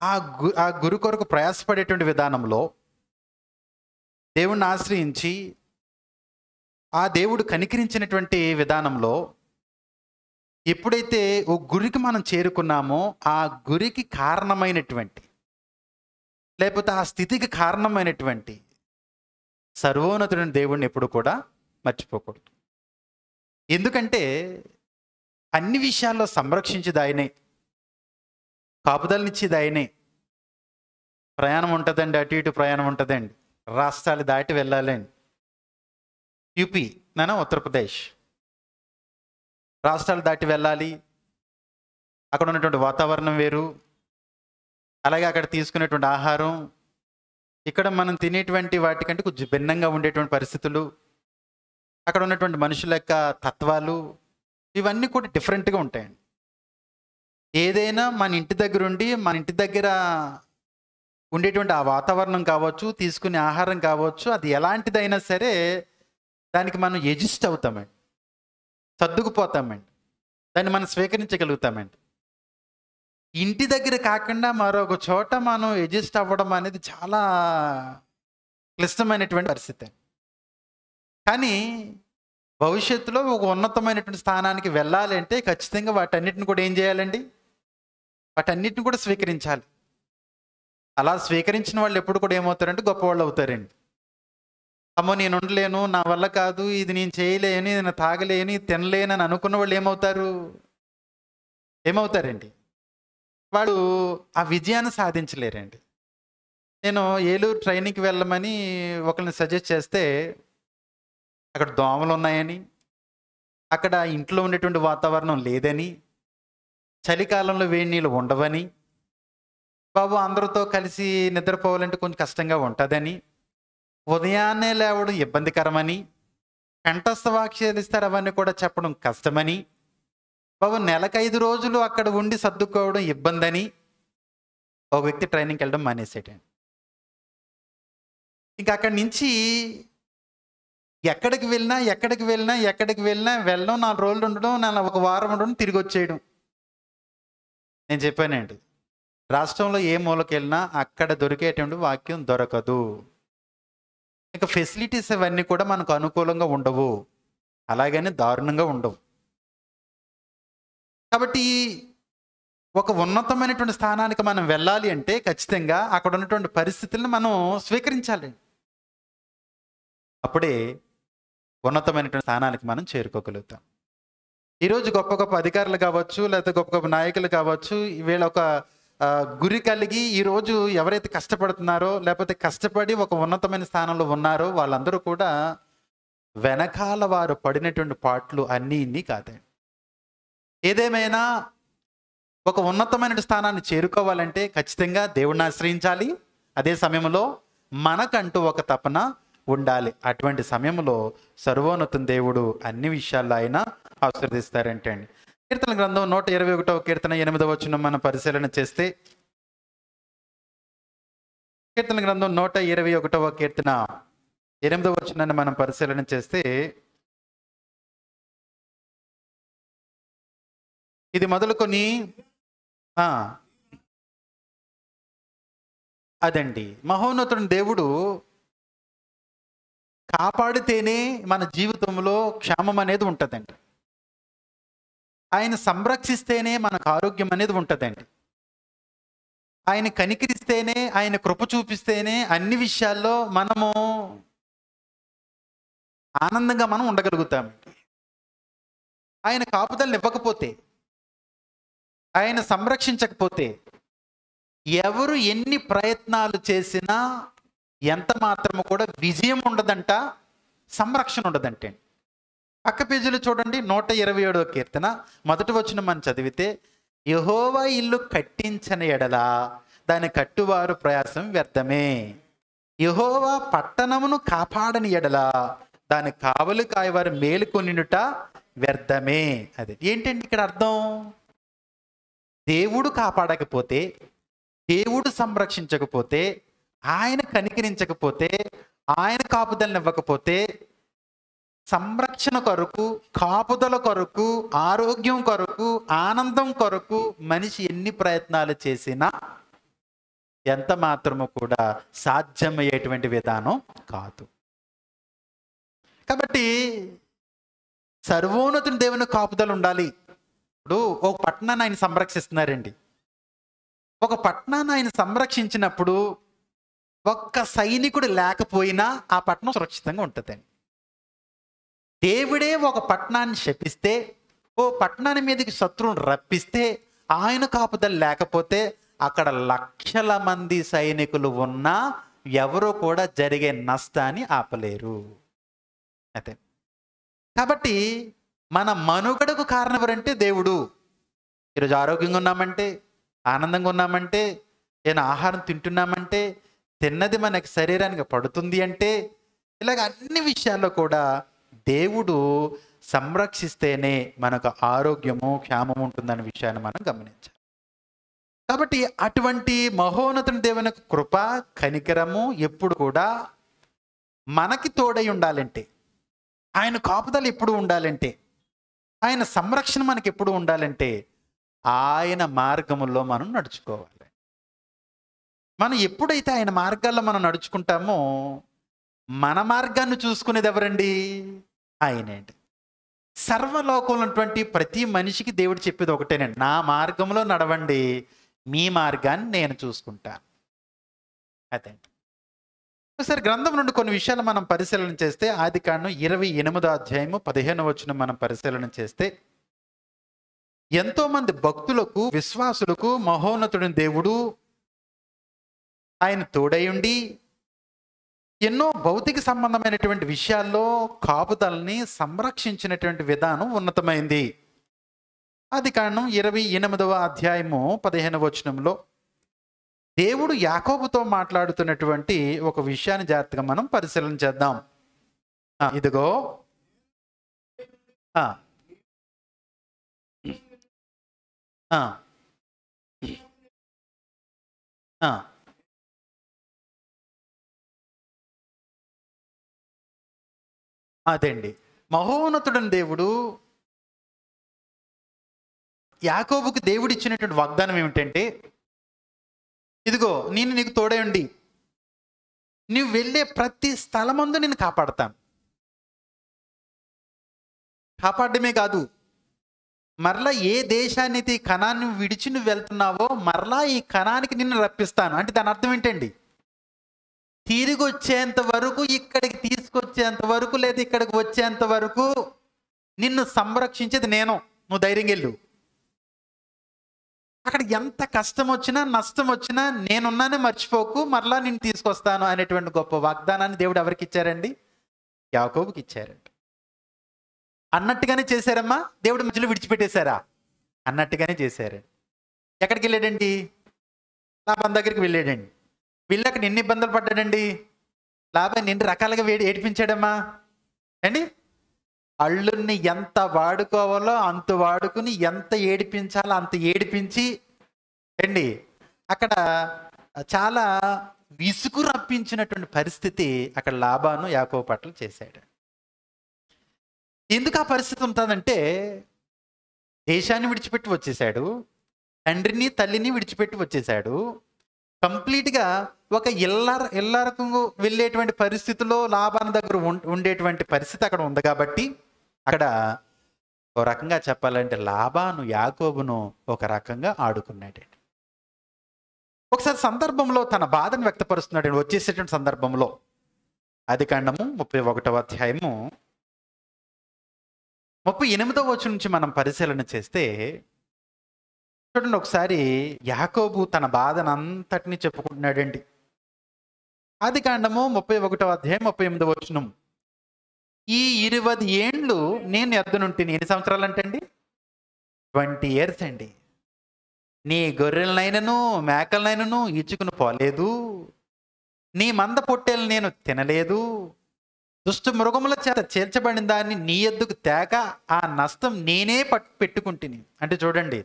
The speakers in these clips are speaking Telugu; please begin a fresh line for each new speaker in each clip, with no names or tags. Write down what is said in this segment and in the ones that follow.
ఆ గురి కొరకు ప్రయాసపడేటువంటి విధానంలో దేవుణ్ణి ఆశ్రయించి ఆ దేవుడు కనికరించినటువంటి విధానంలో ఎప్పుడైతే ఓ గురికి మనం చేరుకున్నామో ఆ గురికి కారణమైనటువంటి, లేకపోతే ఆ స్థితికి కారణమైనటువంటి సర్వోన్నతుడైన దేవుడిని ఎప్పుడు కూడా మర్చిపోకూడదు. ఎందుకంటే అన్ని విషయాల్లో సంరక్షించేది ఆయనే, కాపుదలనిచ్చేది ఆయనే. ప్రయాణం ఉంటుందండి, అటు ఇటు ప్రయాణం ఉంటుందండి, రాష్ట్రాలు దాటి వెళ్ళాలండి. యూపీ నానా ఉత్తరప్రదేశ్ రాష్ట్రాలు దాటి వెళ్ళాలి. అక్కడ ఉన్నటువంటి వాతావరణం వేరు, అలాగే అక్కడ తీసుకునేటువంటి ఆహారం ఇక్కడ మనం తినేటువంటి వాటికంటే కొంచెం భిన్నంగా ఉండేటువంటి పరిస్థితులు, అక్కడ ఉన్నటువంటి మనుషుల యొక్క తత్వాలు ఇవన్నీ కూడా డిఫరెంట్గా ఉంటాయండి. ఏదైనా మన ఇంటి దగ్గర ఉండి మన ఇంటి దగ్గర ఉండేటువంటి ఆ వాతావరణం కావచ్చు, తీసుకునే ఆహారం కావచ్చు, అది ఎలాంటిదైనా సరే దానికి మనం ఎడ్జస్ట్ అవుతామండి, సర్దుకుపోతామండి, దాన్ని మనం స్వీకరించగలుగుతామండి. ఇంటి దగ్గర కాకుండా మరొక చోట మనం అడ్జస్ట్ అవ్వడం అనేది చాలా క్లిష్టమైనటువంటి పరిస్థితి. కానీ భవిష్యత్తులో ఒక ఉన్నతమైనటువంటి స్థానానికి వెళ్ళాలి అంటే ఖచ్చితంగా వాటన్నిటిని కూడా ఏం చేయాలండి? వాటన్నిటిని కూడా స్వీకరించాలి. అలా స్వీకరించిన వాళ్ళు ఎప్పుడు కూడా ఏమవుతారంటే గొప్పవాళ్ళు అవుతారండి. అమ్మో నేను ఉండలేను, నా వల్ల కాదు, ఇది నేను చేయలేను, నేను తాగలేను, ఇది తినలేను అని అనుకున్న వాళ్ళు ఏమవుతారండి? వాడు ఆ విజయాన్ని సాధించలేరండి. నేను ఏలూరు ట్రైనింగ్కి వెళ్ళమని ఒకరిని సజెస్ట్ చేస్తే అక్కడ దోమలు ఉన్నాయని, అక్కడ ఇంట్లో ఉండేటువంటి వాతావరణం లేదని, చలికాలంలో వేడి నీళ్ళు ఉండవని, బాబు అందరితో కలిసి నిద్రపోవాలంటే కొంచెం కష్టంగా ఉంటుందని, ఉదయాన్నే లేవడం ఇబ్బందికరమని, కంఠస్థ వాక్యాలు ఇస్తారు అవన్నీ కూడా చెప్పడం కష్టమని, బాబు నెలకు 5 రోజులు అక్కడ ఉండి సర్దుకోవడం ఇబ్బందని ఒక వ్యక్తి ట్రైనింగ్కి వెళ్ళడం మానేసేటండి. ఇంకా అక్కడి నుంచి ఎక్కడికి వెళ్ళినా వెళ్ళడం, 4 రోజులు ఉండడం, 1 వారం ఉండడం, తిరిగి వచ్చేయడం. నేను చెప్పానండి, రాష్ట్రంలో ఏ మూలకి వెళ్ళినా అక్కడ దొరికేటువంటి వాక్యం దొరకదు. ఇంకా ఫెసిలిటీస్ అవన్నీ కూడా మనకు అనుకూలంగా ఉండవు, అలాగని దారుణంగా ఉండవు. కాబట్టి ఒక ఉన్నతమైనటువంటి స్థానానికి మనం వెళ్ళాలి అంటే ఖచ్చితంగా అక్కడ ఉన్నటువంటి పరిస్థితులను మనం స్వీకరించాలి. అప్పుడే ఉన్నతమైనటువంటి స్థానానికి మనం చేరుకోగలుగుతాం. ఈరోజు గొప్ప గొప్ప అధికారులు కావచ్చు, లేకపోతే గొప్ప గొప్ప నాయకులు కావచ్చు, వీళ్ళ ఒక గురి కలిగి ఈరోజు ఎవరైతే కష్టపడుతున్నారో, లేకపోతే కష్టపడి ఒక ఉన్నతమైన స్థానంలో ఉన్నారో వాళ్ళందరూ కూడా వెనకాల వారు పడినటువంటి పాటలు అన్నీ ఇన్ని కాదండి. ఏదేమైనా ఒక ఉన్నతమైన స్థానాన్ని చేరుకోవాలంటే ఖచ్చితంగా దేవుణ్ణి ఆశ్రయించాలి. అదే సమయంలో మనకంటూ ఒక తపన ఉండాలి. అటువంటి సమయంలో సర్వోన్నత దేవుడు అన్ని విషయాల్లో ఆయన ఆశీర్వదిస్తారంటే అండి. కీర్తన గ్రంథం 121వ కీర్తన 8వ వచనం మనం పరిశీలన చేస్తే, కీర్తన గ్రంథం 121వ కీర్తన 8వ వచనాన్ని మనం పరిశీలన చేస్తే, ఇది మొదలుకొని అదండి, మహోన్నతుడు దేవుడు కాపాడితేనే మన జీవితంలో క్షేమం అనేది ఉంటుందండి. ఆయన సంరక్షిస్తేనే మనకు ఆరోగ్యం అనేది ఉంటుందండి. ఆయన కనికరిస్తేనే, ఆయన కృప చూపిస్తేనే అన్ని విషయాల్లో మనము ఆనందంగా మనం ఉండగలుగుతాం. ఆయన కాపుదలను ఇవ్వకపోతే, ఆయన సంరక్షించకపోతే ఎవరు ఎన్ని ప్రయత్నాలు చేసినా ఎంత మాత్రము కూడా విజయం ఉండదంట, సంరక్షణ ఉండదంటే. పక్క పేజీలో చూడండి, 127వ కీర్తన 1వ వచనం మనం చదివితే, యెహోవా ఇల్లు కట్టించని ఎడల దాని కట్టువారు ప్రయాసం వ్యర్థమే, యెహోవా పట్టణమును కాపాడని ఎడల దాని కావలి కాయవారు మేలుకొనినుట వ్యర్థమే. అది ఏంటండి ఇక్కడ అర్థం? దేవుడు కాపాడకపోతే, దేవుడు సంరక్షించకపోతే, ఆయన కనికరించకపోతే, ఆయన కాపుదలను ఇవ్వకపోతే, సంరక్షణ కొరకు, కాపుదల కొరకు, ఆరోగ్యం కొరకు, ఆనందం కొరకు మనిషి ఎన్ని ప్రయత్నాలు చేసినా ఎంత మాత్రము కూడా సాధ్యమయ్యేటువంటి విధానం కాదు. కాబట్టి సర్వోన్నతుని దేవుని కాపుదల ఉండాలి. ఇప్పుడు ఒక పట్టణాన్ని ఆయన సంరక్షిస్తున్నారండి. ఒక పట్టణాన్ని ఆయన సంరక్షించినప్పుడు ఒక్క సైనికుడు లేకపోయినా ఆ పట్టణం సురక్షితంగా ఉంటుందండి. దేవుడే ఒక పట్టణాన్ని శపిస్తే, ఓ పట్టణాన్ని మీదకి శత్రువుని రప్పిస్తే, ఆయన కాపుదల లేకపోతే అక్కడ లక్షల మంది సైనికులు ఉన్నా ఎవరు కూడా జరిగే నష్టాన్ని ఆపలేరు. అయితే కాబట్టి మన మనుగడకు కారణం ఎవరంటే దేవుడు. ఈరోజు ఆరోగ్యంగా ఉన్నామంటే, ఆనందంగా ఉన్నామంటే, ఏదైనా ఆహారం తింటున్నామంటే, తిన్నది మనకి శరీరానికి పడుతుంది అంటే, ఇలాగ అన్ని విషయాల్లో కూడా దేవుడు సంరక్షిస్తేనే మనకు ఆరోగ్యము క్షేమము ఉంటుందనే విషయాన్ని మనం గమనించాలి. కాబట్టి అటువంటి మహోన్నతుని దేవుని కృప కనికరము ఎప్పుడు కూడా మనకి తోడై ఉండాలంటే, ఆయన కాపుదల ఎప్పుడు ఉండాలంటే, ఆయన సంరక్షణ మనకి ఎప్పుడు ఉండాలంటే ఆయన మార్గముల్లో మనం నడుచుకోవాలి. మనం ఎప్పుడైతే ఆయన మార్గాల్లో మనం నడుచుకుంటామో మన మార్గాన్ని చూసుకునేది ఎవరండి? ఆయనండి. సర్వలోకంలో ఉన్నటువంటి ప్రతి మనిషికి దేవుడు చెప్పేది ఒకటేనండి, నా మార్గంలో నడవండి, మీ మార్గాన్ని నేను చూసుకుంటాను. అదండి. ఒకసారి గ్రంథం నుండి కొన్ని విషయాలు మనం పరిశీలన చేస్తే, ఆదికాండం 28వ అధ్యాయము 15వ వచనం మనం పరిశీలన చేస్తే, ఎంతో మంది భక్తులకు విశ్వాసులకు మహోన్నతుడిని దేవుడు ఆయన తోడయుండి ఎన్నో భౌతిక సంబంధమైనటువంటి విషయాల్లో కాపుదలని సంరక్షించినటువంటి విధానం ఉన్నతమైంది. ఆదికాండం 28వ అధ్యాయము 15వ వచనంలో దేవుడు యాకోబుతో మాట్లాడుతున్నటువంటి ఒక విషయాన్ని జాగ్రత్తగా మనం పరిశీలన చేద్దాం. ఇదిగో అదండి, మహోన్నతుడని దేవుడు యాకోబుకి దేవుడు ఇచ్చినటువంటి వాగ్దానం ఏమిటంటే, ఇదిగో నేను నీకు తోడై ఉండి నువ్వు వెళ్ళే ప్రతి స్థలమందు నేను కాపాడతాను. కాపాడమే కాదు, మరలా ఏ దేశాన్ని కణాన్ని విడిచి నువ్వు వెళ్తున్నావో మరలా ఈ కణానికి నిన్ను రప్పిస్తాను. అంటే దాని అర్థం ఏంటండి? తిరిగి వచ్చేంత వరకు, ఇక్కడికి తీసుకొచ్చేంత వరకు, లేదా ఇక్కడికి వచ్చేంత వరకు నిన్ను సంరక్షించేది నేను. నువ్వు ధైర్యంగా వెళ్ళు. అక్కడ ఎంత కష్టం వచ్చినా నష్టం వచ్చినా నేనున్నానే, మర్చిపోకు, మరలా నేను తీసుకొస్తాను అనేటువంటి గొప్ప వాగ్దానాన్ని దేవుడు ఎవరికి ఇచ్చారండి? యాకోబుకి ఇచ్చారండి. అన్నట్టుగానే చేశారమ్మా? దేవుడు మధ్యలో విడిచిపెట్టేశారా? అన్నట్టుగానే చేశారండి. ఎక్కడికి వెళ్ళాడండి? లాభం దగ్గరికి వెళ్ళాడండి. వీళ్ళకి ఎన్ని ఇబ్బందులు పడ్డాడండి? లాభాన్ని ఎన్ని రకాలుగా ఏడిపించాడమ్మా అండి. అల్లుల్ని ఎంత వాడుకోవాలో అంత వాడుకుని, ఎంత ఏడిపించాలో అంత ఏడిపించి అండి అక్కడ చాలా విసుగు రప్పించినటువంటి పరిస్థితి అక్కడ లాబాను యాకోబు పట్ల చేశాడు. ఎందుకు ఆ పరిస్థితి ఉంటుందంటే, దేశాన్ని విడిచిపెట్టి వచ్చేసాడు, తండ్రిని తల్లిని విడిచిపెట్టి వచ్చేసాడు, కంప్లీట్గా ఒక ఇల్లరకు వెళ్ళేటువంటి పరిస్థితిలో లాభాన్ని దగ్గర ఉండేటువంటి పరిస్థితి అక్కడ ఉంది. కాబట్టి అక్కడ ఒక రకంగా చెప్పాలంటే లాబాను యాకోబును ఒక రకంగా ఆడుకున్నాడు. ఒకసారి సందర్భంలో తన బాధను వ్యక్తపరుస్తున్నాడు వచ్చేసేటువంటి సందర్భంలో. ఆదికాండము 31వ అధ్యాయము 38వ వచనం నుంచి మనం పరిశీలన చేస్తే చూడండి, ఒకసారి యాకోబు తన బాధను అంతటినీ చెప్పుకుంటున్నాడండి. ఆదికాండము 31వ అధ్యాయం 38వ వచనం, ఈ 20 ఏండ్లు నేను ఎద్దనుంటిని. ఎన్ని సంవత్సరాలు అంటండి? 20 years అండి. నీ గొర్రెలనైనను మేకలనైనను ఈచుకుని పోలేదు, నీ మంద పొట్టేలు నేను తినలేదు, దుష్ట మృగముల చేత చేర్చబడిన దాన్ని నీ ఎద్దుకు తేక ఆ నష్టం నేనే పెట్టుకుంటుని. అంటే చూడండి,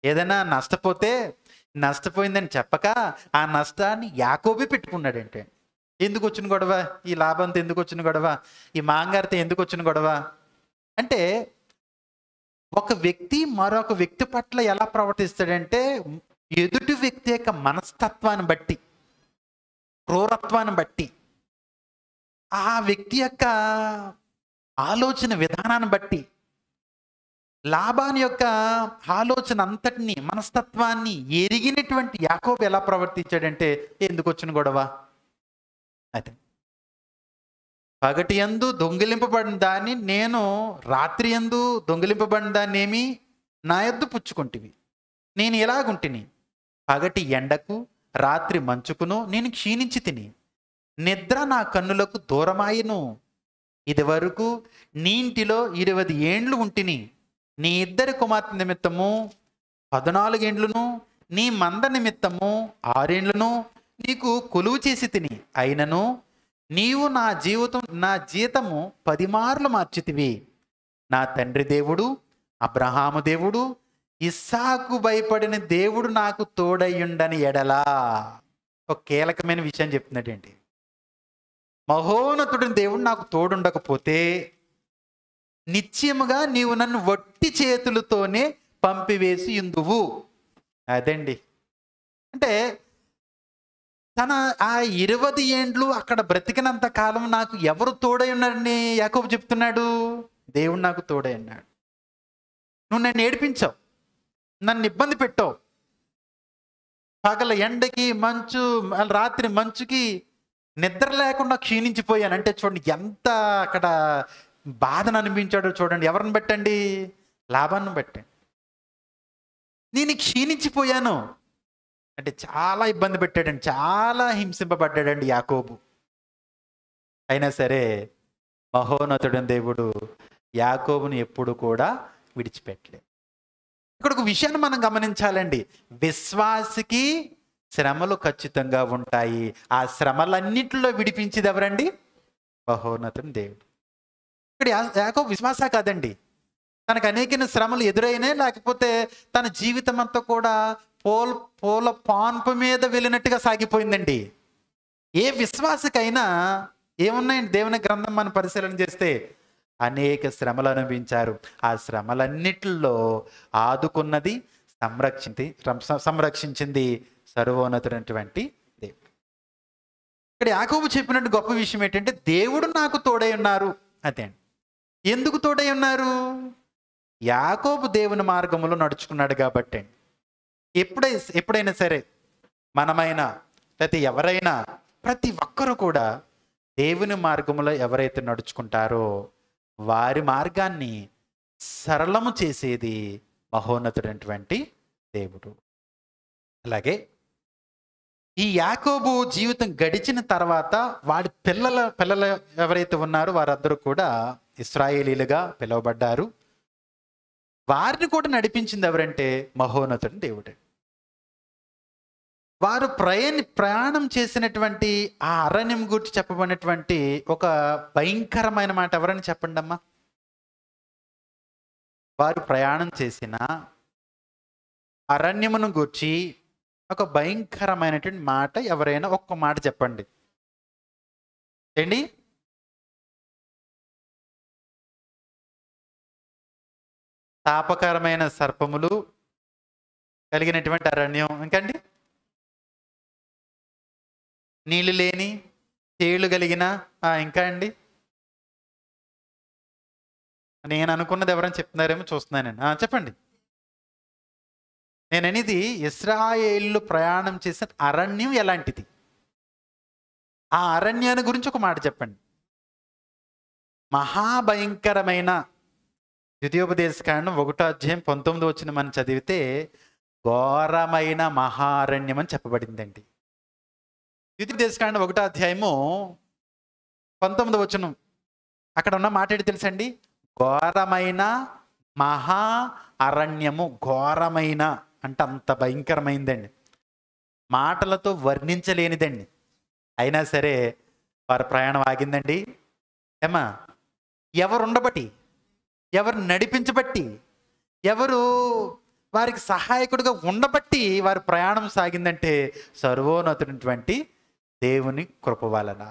ఏదైనా నష్టపోతే నష్టపోయిందని చెప్పక ఆ నష్టాన్ని యాకోబే పెట్టుకున్నాడంటే. ఎందుకు వచ్చిన గొడవ? ఈ లాభంతో ఎందుకు వచ్చిన గొడవ? ఈ మాంగారితో ఎందుకు వచ్చిన గొడవ? అంటే ఒక వ్యక్తి మరొక వ్యక్తి పట్ల ఎలా ప్రవర్తిస్తాడంటే ఎదుటి వ్యక్తి యొక్క మనస్తత్వాన్ని బట్టి క్రూరత్వాన్ని బట్టి, ఆ వ్యక్తి యొక్క ఆలోచన విధానాన్ని బట్టి, లాబాను యొక్క ఆలోచన అంతటిని, మనస్తత్వాన్ని ఎరిగినటువంటి యాకోబు ఎలా ప్రవర్తించాడంటే, ఎందుకు వచ్చిన గొడవ? అయితే పగటి యందు దొంగిలింపబడిన దాన్ని నేను, రాత్రి యందు దొంగిలింపబడిన దాన్ని ఏమి నా యొద్ద పుచ్చుకుంటివి. నేను ఎలాగుంటిని? పగటి ఎండకు రాత్రి మంచుకును నేను క్షీణించి తిని, నిద్ర నా కన్నులకు దూరమాయను. ఇది వరకు నీ ఇంటిలో 20 ఏండ్లు ఉంటిని. నీ ఇద్దరి కుమార్తె నిమిత్తము 14 ఏండ్లను, నీ మంద నిమిత్తము 6 ఏండ్లను నీకు కొలువు చేసి తిని. అయినను నీవు నా జీతము 10 మార్లు మార్చితివి. నా తండ్రి దేవుడు అబ్రహాము దేవుడు ఇస్సాకు భయపడిన దేవుడు నాకు తోడయ్యుండని ఎడలా. ఒక కీలకమైన విషయం చెప్తున్నాడండి. మహోన్నతుడిని దేవుడు నాకు తోడుండకపోతే నిశ్చయముగా నీవు నన్ను వట్టి చేతులతోనే పంపివేసి ఇందువు. అదండి. అంటే తన ఆ 20 ఏండ్లు అక్కడ బ్రతికినంత కాలం నాకు ఎవరు తోడై ఉన్నారని యాకోబు చెప్తున్నాడు? దేవుడు నాకు తోడై ఉన్నాడు. నువ్వు నన్ను ఏడిపించావు, నన్ను ఇబ్బంది పెట్టావు. పగల ఎండకి, రాత్రి మంచుకి నిద్ర లేకుండా క్షీణించిపోయాను. అంటే చూడండి ఎంత అక్కడ బాధను అనిపించాడో చూడండి. ఎవరిని పెట్టండి? లాబాన్ని పెట్టండి. నేను క్షీణించిపోయాను అంటే చాలా ఇబ్బంది పెట్టాడండి, చాలా హింసింపబడ్డాడండి యాకోబు. అయినా సరే మహోన్నతుడైన దేవుడు యాకోబుని ఎప్పుడు కూడా విడిచిపెట్టలేదు. ఇక్కడ ఒక విషయాన్ని మనం గమనించాలండి. విశ్వాసికి శ్రమలు ఖచ్చితంగా ఉంటాయి. ఆ శ్రమలన్నింటిలో విడిపించేది ఎవరండి? మహోన్నతుని దేవుడు. ఇక్కడ యాకోబు విశ్వాస కాదండి, తనకు అనేక శ్రమలు ఎదురైనాయి, లేకపోతే తన జీవితం అంతా కూడా పూల పాన్పు మీద వెళ్ళినట్టుగా సాగిపోయిందండి. ఏ విశ్వాసకైనా ఏమున్నాయండి? దేవుని గ్రంథం మనం పరిశీలన చేస్తే అనేక శ్రమలు అనుభవించారు. ఆ శ్రమలన్నిటిలో ఆదుకున్నది, సంరక్షించింది సర్వోన్నతుడైనటువంటి దేవుడు. ఇక్కడ యాకోబు చెప్పినట్టు గొప్ప విషయం ఏంటంటే, దేవుడు నాకు తోడై ఉన్నారు. అదే అండి. ఎందుకు తోడై ఉన్నారు? యాకోబు దేవుని మార్గంలో నడుచుకున్నాడు కాబట్టి. ఎప్పుడైనా సరే మనమైనా లేకపోతే ఎవరైనా, ప్రతి ఒక్కరూ కూడా దేవుని మార్గంలో ఎవరైతే నడుచుకుంటారో వారి మార్గాన్ని సరళము చేసేది మహోన్నతుడైనటువంటి దేవుడు. అలాగే ఈ యాకోబు జీవితం గడిచిన తర్వాత వాడి పిల్లలు ఎవరైతే ఉన్నారో వారందరూ కూడా ఇశ్రాయేలీలుగా పిలువబడ్డారు. వారిని కూడా నడిపించింది ఎవరంటే మహోన్నతుడు దేవుడే. వారు ప్రయాణం చేసినటువంటి ఆ అరణ్యం గురించి చెప్పబడినటువంటి ఒక భయంకరమైన మాట ఎవరని చెప్పండి అమ్మా. వారు ప్రయాణం చేసిన అరణ్యమును గూర్చి ఒక భయంకరమైనటువంటి మాట ఎవరైనా ఒక్క మాట చెప్పండి ఏంటి? తాపకరమైన సర్పములు కలిగినటువంటి అరణ్యం. ఇంకండి నీళ్ళు లేని తేళ్లు కలిగిన, ఇంకా అండి నేను అనుకున్నది ఎవరైనా చెప్తున్నారేమో చూస్తున్నాను. చెప్పండి. నేను అనేది ఇశ్రాయేలు ప్రయాణం చేసిన అరణ్యం ఎలాంటిది? ఆ అరణ్యాన్ని గురించి ఒక మాట చెప్పండి. మహాభయంకరమైన ద్వితీయోపదేశకాండం 1:19 మనం చదివితే ఘోరమైన మహారణ్యం అని చెప్పబడిందండి. ద్వితీయోపదేశకాండం 1:19 అక్కడ ఉన్న మాట ఏంటి తెలుసండి? ఘోరమైన మహా అరణ్యము. ఘోరమైన అంటే అంత భయంకరమైందండి, మాటలతో వర్ణించలేనిదండి. అయినా సరే వారి ప్రయాణం ఆగిందండి. ఏమా? ఎవరు ఉండబట్టి, ఎవరు నడిపించబట్టి, ఎవరు వారికి సహాయకుడిగా ఉండబట్టి వారి ప్రయాణం సాగిందంటే సర్వోన్నతుడైనటువంటి దేవుని కృప వలన.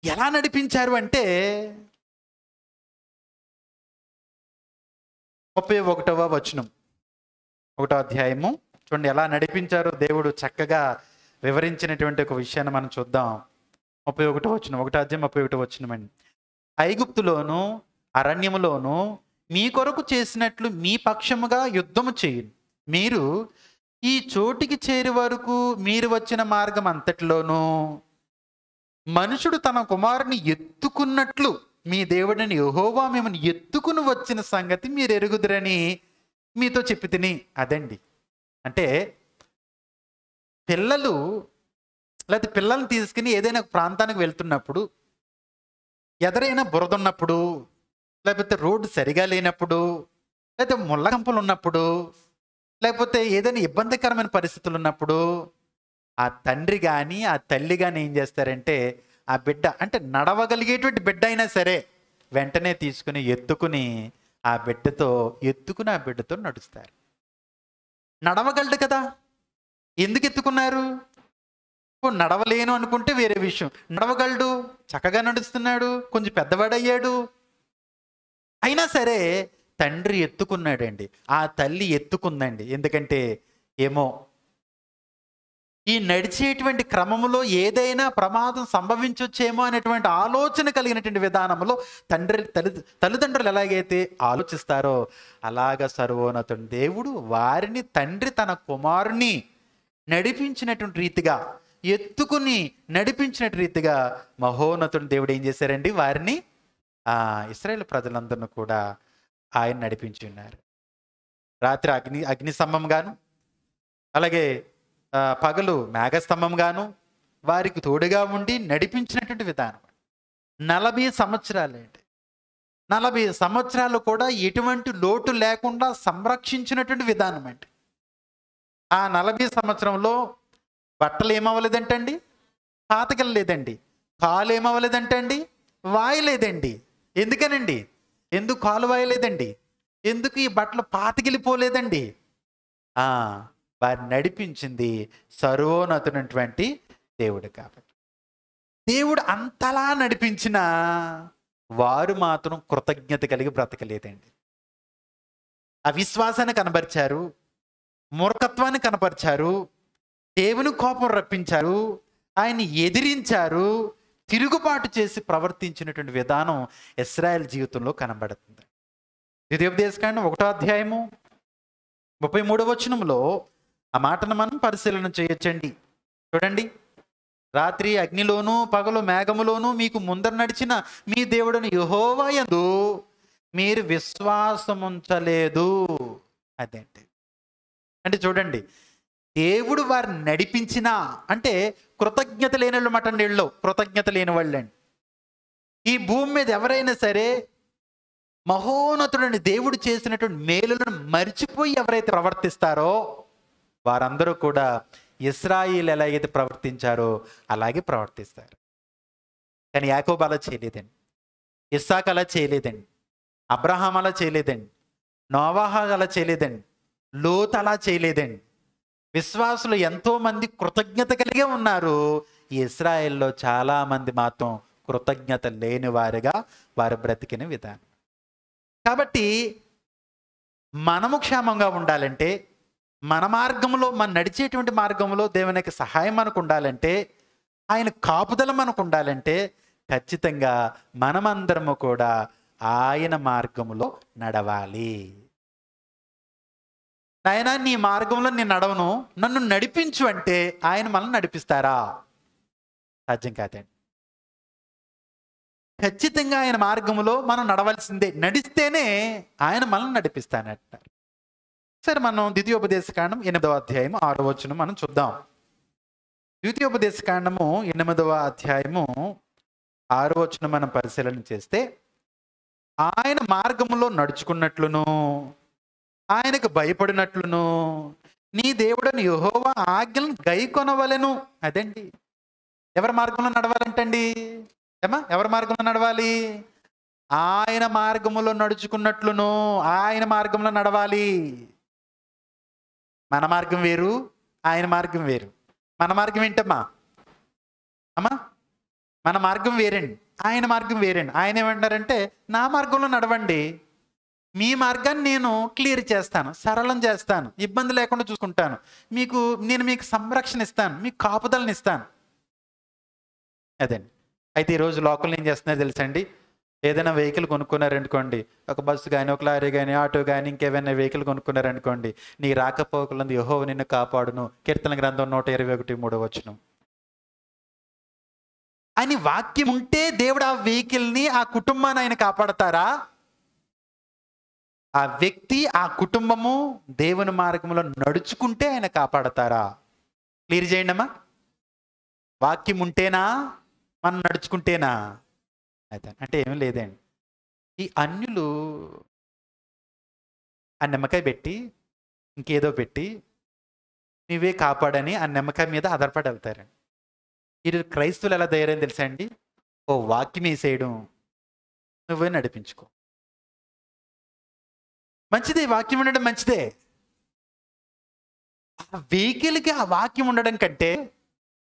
ఎలా నడిపించారు అంటే 31వ వచనం 1వ అధ్యాయము చూడండి ఎలా నడిపించారు దేవుడు. చక్కగా వివరించినటువంటి ఒక విషయాన్ని మనం చూద్దాం. 31 వచనం, 1 అధ్యాయం 31 వచనమండి. ఐగుప్తులోను అరణ్యములోను మీ కొరకు చేసినట్లు మీ పక్షముగా యుద్ధము చేయును. మీరు ఈ చోటికి చేరే వరకు మీరు వచ్చిన మార్గం అంతటిలోనూ మనుషుడు తన కుమారుని ఎత్తుకున్నట్లు మీ దేవుడిని యెహోవా మిమ్మల్ని ఎత్తుకుని వచ్చిన సంగతి మీరు ఎరుగుదురని మీతో చెప్పి తిని. అదండి, అంటే పిల్లలు లేకపోతే పిల్లల్ని తీసుకుని ఏదైనా ప్రాంతానికి వెళ్తున్నప్పుడు ఎదరైనా బురద ఉన్నప్పుడు, లేకపోతే రోడ్డు సరిగా లేనప్పుడు, లేకపోతే ముళ్ళకంపలు ఉన్నప్పుడు, లేకపోతే ఏదైనా ఇబ్బందికరమైన పరిస్థితులు ఉన్నప్పుడు ఆ తండ్రి కానీ ఆ తల్లి కానీ ఏం చేస్తారంటే ఆ బిడ్డ, అంటే నడవగలిగేటువంటి బిడ్డ అయినా సరే వెంటనే తీసుకుని ఎత్తుకుని ఆ బిడ్డతో నడుస్తారు. నడవగలడు కదా, ఎందుకు ఎత్తుకున్నారు? నడవలేను అనుకుంటే వేరే విషయం. నడవగలడు, చక్కగా నడుస్తున్నాడు, కొంచెం పెద్దవాడయ్యాడు, అయినా సరే తండ్రి ఎత్తుకున్నాడండి, ఆ తల్లి ఎత్తుకుందండి. ఎందుకంటే ఏమో ఈ నడిచేటువంటి క్రమంలో ఏదైనా ప్రమాదం సంభవించొచ్చేమో అనేటువంటి ఆలోచన కలిగినటువంటి విధానంలో తల్లిదండ్రులు ఎలాగైతే ఆలోచిస్తారో అలాగ సర్వోన్నతుడు దేవుడు వారిని తండ్రి తన కుమారుని నడిపించినటువంటి రీతిగా, ఎత్తుకుని నడిపించినటువంటి రీతిగా మహోన్నతుడు దేవుడు ఏం చేశారండి, వారిని ఇశ్రాయేలు ప్రజలందరినీ కూడా ఆయన నడిపించి ఉన్నారు. రాత్రి అగ్నిస్తంభం గాను, అలాగే పగలు మేఘస్తంభం గాను వారికి తోడుగా ఉండి నడిపించినటువంటి విధానం. 40 సంవత్సరాలండి, 40 సంవత్సరాలు కూడా ఎటువంటి లోటు లేకుండా సంరక్షించినటువంటి విధానం అండి. ఆ 40 సంవత్సరంలో బట్టలు ఏమవ్వలేదంటండి, పాతకెళ్ళలేదండి. కాలు ఏమవ్వలేదంటండి, వాయలేదండి. ఎందుకనండి? ఎందుకు కాలు వాయలేదండి? ఎందుకు ఈ బట్టలు పాతకెళ్ళిపోలేదండి? వారిని నడిపించింది సర్వోన్నతునటువంటి దేవుడు. కాబట్టి దేవుడు అంతలా నడిపించిన వారు మాత్రం కృతజ్ఞత కలిగి బ్రతకలేదండి. అవిశ్వాసాన్ని కనబరిచారు, మూర్ఖత్వాన్ని కనపరిచారు, దేవుని కోపం రప్పించారు, ఆయన్ని ఎదిరించారు, తిరుగుబాటు చేసి ప్రవర్తించినటువంటి విధానం ఇశ్రాయేలు జీవితంలో కనబడుతుంది. ద్వితీయోపదేశకాండం 1వ అధ్యాయము 33వ వచనంలో ఆ మాటను మనం పరిశీలన చేయొచ్చండి. చూడండి, రాత్రి అగ్నిలోను పగలు మేఘములోను మీకు ముందర నడిచిన మీ దేవుడని యెహోవా యందు మీరు విశ్వాసముంచలేదు. అదేంటి అంటే చూడండి, దేవుడు వారిని నడిపించిన అంటే కృతజ్ఞత లేని వాళ్ళు మాట నీళ్ళు, కృతజ్ఞత లేని వాళ్ళండి. ఈ భూమి మీద ఎవరైనా సరే మహోన్నతుడని దేవుడు చేసినటువంటి మేలులను మరిచిపోయి ఎవరైతే ప్రవర్తిస్తారో వారందరూ కూడా ఇశ్రాయేలు ఎలాగైతే ప్రవర్తించారో అలాగే ప్రవర్తిస్తారు. కానీ యాకోబు అలా చేయలేదండి, ఇస్సాకు అలా చేయలేదండి, అబ్రహాం అలా చేయలేదండి, నోవాహు అలా చేయలేదండి, లోతు అలా చేయలేదండి. విశ్వాసులు ఎంతో మంది కృతజ్ఞత కలిగే ఉన్నారు. ఈ ఇశ్రాయేల్లో చాలా మంది మాత్రం కృతజ్ఞత లేని వారిగా వారు బ్రతికిన విధానం. కాబట్టి మనము క్షేమంగా ఉండాలంటే, మన మార్గంలో మన నడిచేటువంటి మార్గంలో దేవుని యొక్క సహాయం మనకు ఉండాలంటే, ఆయన కాపుదల మనకు ఉండాలంటే ఖచ్చితంగా మనమందరము కూడా ఆయన మార్గంలో నడవాలి. నాయన నీ మార్గంలో నేను నడవను, నన్ను నడిపించు అంటే ఆయన మనల్ని నడిపిస్తారా? సాధ్యం కాదండి. ఖచ్చితంగా ఆయన మార్గంలో మనం నడవలసిందే, నడిస్తేనే ఆయన మనల్ని నడిపిస్తానంటారు. సరే, మనం ద్వితీయోపదేశకాండం 8వ అధ్యాయము 6వ వచనం మనం చూద్దాం. ద్వితీయోపదేశకాండము 8వ అధ్యాయము 6వ వచనం మనం పరిశీలన చేస్తే, ఆయన మార్గంలో నడుచుకున్నట్లును ఆయనకు భయపడినట్లును నీ దేవుడని యెహోవా ఆజ్ఞలను గైకొనవలెను. అదండి, ఎవరి మార్గంలో నడవాలంటండి? ఎవరి మార్గంలో నడవాలి? ఆయన మార్గంలో నడుచుకున్నట్లును ఆయన మార్గంలో నడవాలి. మన మార్గం వేరు, ఆయన మార్గం వేరు. మన మార్గం ఏంటమ్మా? మన మార్గం వేరండి, ఆయన మార్గం వేరండి. ఆయన ఏమంటారంటే నా మార్గంలో నడవండి. మీ మార్గాన్ని నేను క్లియర్ చేస్తాను, సరళం చేస్తాను, ఇబ్బంది లేకుండా చూసుకుంటాను, నేను మీకు సంరక్షణ ఇస్తాను, మీకు కాపుదలను ఇస్తాను. అదండి. అయితే ఈరోజు లోకల్ ఏం చేస్తున్నారు తెలుసండి? ఏదైనా వెహికల్ కొనుక్కున్నారనుకోండి, ఒక బస్సు కానీ, ఒక లారీ కానీ, ఆటో కానీ, ఇంకేమైనా వెహికల్ కొనుక్కున్నారనుకోండి, నీ రాకపోకలందు యెహోవా నిన్ను కాపాడును, కీర్తన గ్రంథం 121:3 అని వాక్యం ఉంటే దేవుడు ఆ వెహికల్ని, ఆ కుటుంబాన్ని ఆయన కాపాడతారా? ఆ వ్యక్తి, ఆ కుటుంబము దేవుని మార్గంలో నడుచుకుంటే ఆయన కాపాడతారా? క్లియర్ చేయండి అమ్మా. వాక్యం ఉంటేనా, మనం నడుచుకుంటేనా? అయితే అంటే ఏమీ లేదండి. ఈ అన్యులు ఆ నిమ్మకాయ పెట్టి, ఇంకేదో పెట్టి, నువ్వే కాపాడని ఆ నిమ్మకాయ మీద ఆధారపడి వెళ్తారండి. ఈరోజు క్రైస్తవులు ఎలా తయారని తెలుసా అండి? ఓ వాక్యం వేసేయడం, నువ్వే నడిపించుకో. మంచిదే, వాక్యం ఉండడం మంచిదే. ఆ వెహికల్కి ఆ వాక్యం ఉండడం కంటే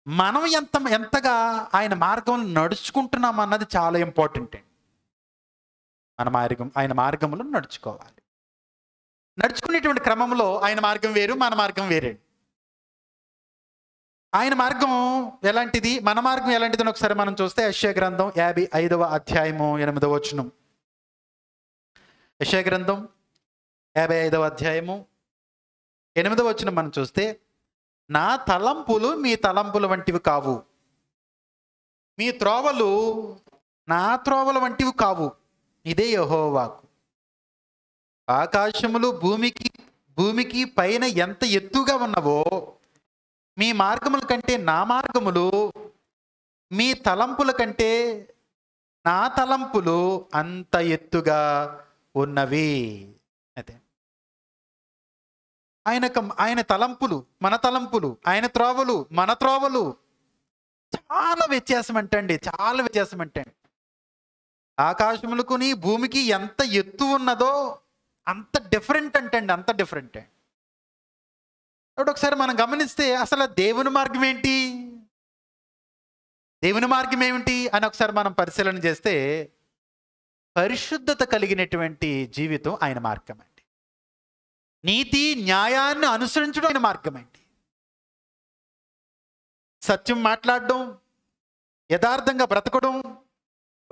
మనం ఎంతగా ఆయన మార్గంలో నడుచుకుంటున్నాం అన్నది చాలా ఇంపార్టెంట్ అండి. ఆయన మార్గంలో నడుచుకోవాలి. నడుచుకునేటువంటి క్రమంలో ఆయన మార్గం వేరు, మన మార్గం వేరే. ఆయన మార్గం ఎలాంటిది, మన మార్గం ఎలాంటిదని ఒకసారి మనం చూస్తే యెషయా గ్రంథం 55:8. యెషయా గ్రంథం 55:8 మనం చూస్తే, నా తలంపులు మీ తలంపుల వంటివి కావు, మీ త్రోవలు నా త్రోవల వంటివి కావు, ఇదే యెహోవా వాక్కు. ఆకాశములు భూమికి పైన ఎంత ఎత్తుగా ఉన్నవో, మీ మార్గముల కంటే నా మార్గములు, మీ తలంపుల కంటే నా తలంపులు అంత ఎత్తుగా ఉన్నవి. అదే ఆయన తలంపులు మన తలంపులు, ఆయన త్రోవలు మన త్రోవలు చాలా వ్యత్యాసం అంటండి, చాలా వ్యత్యాసం అంటండి. ఆకాశములకుని భూమికి ఎంత ఎత్తు ఉన్నదో అంత డిఫరెంట్ అంటండి, అంత డిఫరెంట్. కాబట్టి ఒకసారి మనం గమనిస్తే అసలు దేవుని మార్గం ఏంటి, దేవుని మార్గం ఏమిటి అని ఒకసారి మనం పరిశీలన చేస్తే, పరిశుద్ధత కలిగినటువంటి జీవితం ఆయన మార్గం అండి. నీతి న్యాయాన్ని అనుసరించడం ఆయన మార్గం అండి. సత్యం మాట్లాడడం, యథార్థంగా బ్రతకడం,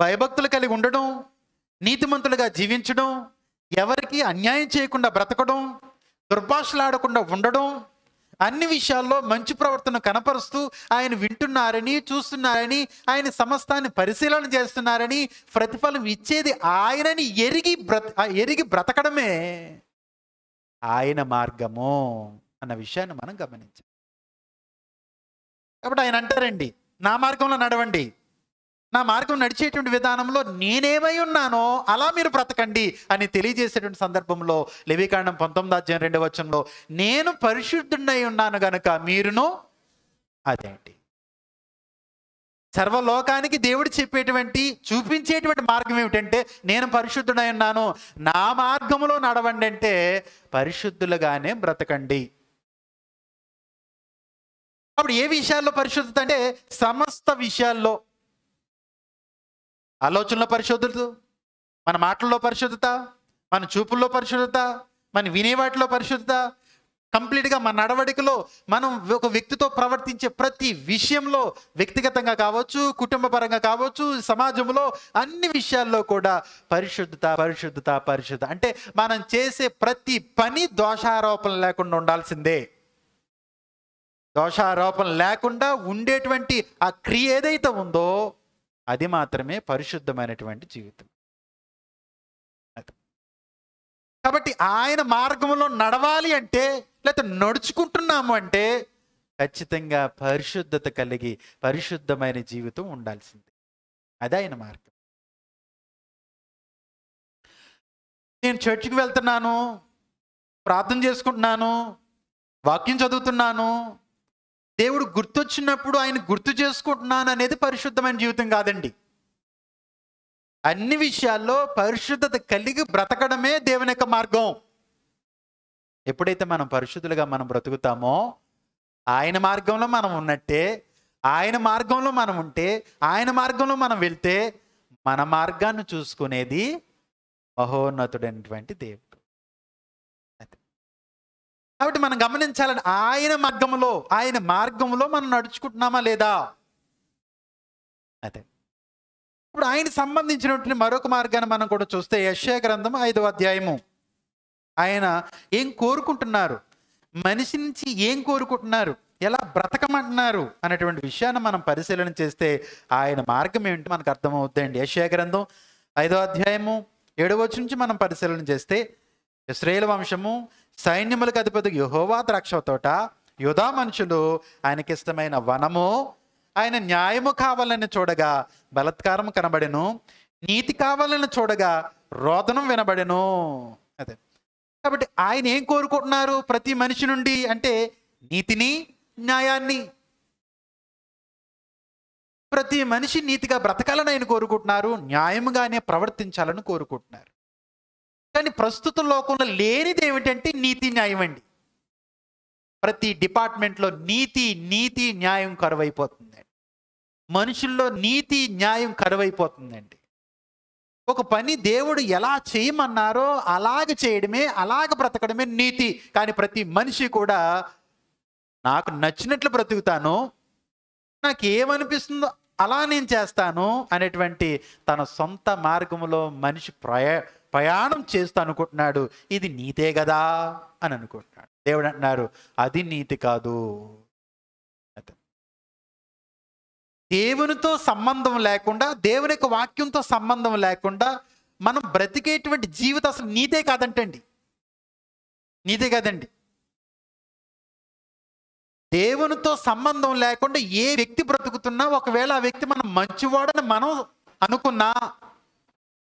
భయభక్తులు కలిగి ఉండడం, నీతిమంతులుగా జీవించడం, ఎవరికి అన్యాయం చేయకుండా బ్రతకడం, దుర్భాషలాడకుండా ఉండడం, అన్ని విషయాల్లో మంచి ప్రవర్తన కనపరుస్తూ ఆయన వింటున్నారని, చూస్తున్నారని, ఆయన సమస్తాన్ని పరిశీలన చేస్తున్నారని, ప్రతిఫలం ఇచ్చేది ఆయనని ఎరిగి బ్రతకడమే ఆయన మార్గము అన్న విషయాన్ని మనం గమనించాలి. కాబట్టి ఆయన అంటారండి, నా మార్గంలో నడవండి, నా మార్గం నడిచేటువంటి విధానంలో నేనేమై ఉన్నానో అలా మీరు బ్రతకండి అని తెలియజేసేటువంటి సందర్భంలో లేవికాండం 19:2 నేను పరిశుద్ధుడై ఉన్నాను గనుక మీరును అదే అండి. సర్వలోకానికి దేవుడు చూపించేటువంటి మార్గం ఏమిటంటే, నేను పరిశుద్ధుడై ఉన్నాను, నా మార్గంలో నడవండి అంటే పరిశుద్ధులుగానే బ్రతకండి. అప్పుడు ఏ విషయాల్లో పరిశుద్ధత అంటే, సమస్త విషయాల్లో, ఆలోచనలో పరిశుద్ధత, మన మాటల్లో పరిశుద్ధత, మన చూపుల్లో పరిశుద్ధత, మన వినేవాటిలో పరిశుద్ధత, కంప్లీట్గా మన నడవడికలో మనం ఒక వ్యక్తితో ప్రవర్తించే ప్రతి విషయంలో, వ్యక్తిగతంగా కావచ్చు, కుటుంబ పరంగా కావచ్చు, సమాజంలో అన్ని విషయాల్లో కూడా పరిశుద్ధత పరిశుద్ధత పరిశుద్ధత. అంటే మనం చేసే ప్రతి పని దోషారోపణ లేకుండా ఉండాల్సిందే. దోషారోపణ లేకుండా ఉండేటువంటి ఆ క్రియ ఏదైతే ఉందో అది మాత్రమే పరిశుద్ధమైనటువంటి జీవితం. కాబట్టి ఆయన మార్గంలో నడవాలి అంటే, లేకపోతే నడుచుకుంటున్నాము అంటే ఖచ్చితంగా పరిశుద్ధత కలిగి పరిశుద్ధమైన జీవితం ఉండాల్సిందే. అదే ఆయన మార్గం. నేను చర్చికి వెళ్తున్నాను, ప్రార్థన చేసుకుంటున్నాను, వాక్యం చదువుతున్నాను, దేవుడు గుర్తొచ్చినప్పుడు ఆయన గుర్తు చేసుకుంటున్నాను అనేది పరిశుద్ధమైన జీవితం కాదండి. అన్ని విషయాల్లో పరిశుద్ధత కలిగి బ్రతకడమే దేవుని యొక్క మార్గం. ఎప్పుడైతే మనం పరిశుద్ధులుగా మనం బ్రతుకుతామో ఆయన మార్గంలో మనం ఉన్నట్టే, ఆయన మార్గంలో మనం ఉంటే, ఆయన మార్గంలో మనం వెళ్తే మన మార్గాన్ని చూసుకునేది మహోన్నతుడైనటువంటి దేవుడు. అది. కాబట్టి మనం గమనించాలని ఆయన మార్గంలో మనం నడుచుకుంటున్నామా లేదా? అదే. ఇప్పుడు ఆయన సంబంధించినటువంటి మరొక మార్గాన్ని మనం కూడా చూస్తే యెషయా గ్రంథం 5వ అధ్యాయము. ఆయన ఏం కోరుకుంటున్నారు, మనిషి నుంచి ఏం కోరుకుంటున్నారు, ఎలా బ్రతకమంటున్నారు అనేటువంటి విషయాన్ని మనం పరిశీలన చేస్తే ఆయన మార్గం ఏమిటి మనకు అర్థమవుతుందండి. యెషయా గ్రంథం 5వ అధ్యాయము 7వ వచనం నుంచి మనం పరిశీలన చేస్తే, ఇశ్రాయేలు వంశము సైన్యములకు అధిపతి యెహోవా ద్రాక్ష తోట, యూదా మనుషులు ఆయనకిష్టమైన వనము, ఆయన న్యాయము కావాలని చూడగా బలత్కారం కనబడెను, నీతి కావాలని చూడగా రోదనం వినబడెను. అదే. కాబట్టి ఆయన ఏం కోరుకుంటున్నారు ప్రతి మనిషి నుండి అంటే నీతిని, న్యాయాన్ని. ప్రతి మనిషి నీతిగా బ్రతకాలని ఆయన కోరుకుంటున్నారు, న్యాయముగానే ప్రవర్తించాలని కోరుకుంటున్నారు. కానీ ప్రస్తుత లోకంలో లేనిది ఏమిటంటే నీతి, న్యాయం అండి. ప్రతి డిపార్ట్మెంట్లో నీతి న్యాయం కరువైపోతుందండి. మనుషుల్లో నీతి, న్యాయం కరువైపోతుందండి. ఒక పని దేవుడు ఎలా చేయమన్నారో అలాగ చేయడమే, అలాగ బ్రతకడమే నీతి. కానీ ప్రతి మనిషి కూడా నాకు నచ్చినట్లు బ్రతుకుతాను, నాకు ఏమనిపిస్తుందో అలా నేను చేస్తాను అనేటువంటి తన సొంత మార్గంలో మనిషి ప్రయాణం చేస్తూ అనుకుంటున్నాడు. ఇది నీతే కదా అని అనుకుంటున్నాడు. దేవుడు అంటున్నారు అది నీతి కాదు. దేవునితో సంబంధం లేకుండా, దేవుని యొక్క వాక్యంతో సంబంధం లేకుండా మనం బ్రతికేటువంటి జీవితం అసలు నీతే కాదంటండి. నీతే కాదండి. దేవునితో సంబంధం లేకుండా ఏ వ్యక్తి బ్రతుకుతున్నా, ఒకవేళ ఆ వ్యక్తి మనం మంచివాడని మనం అనుకున్నా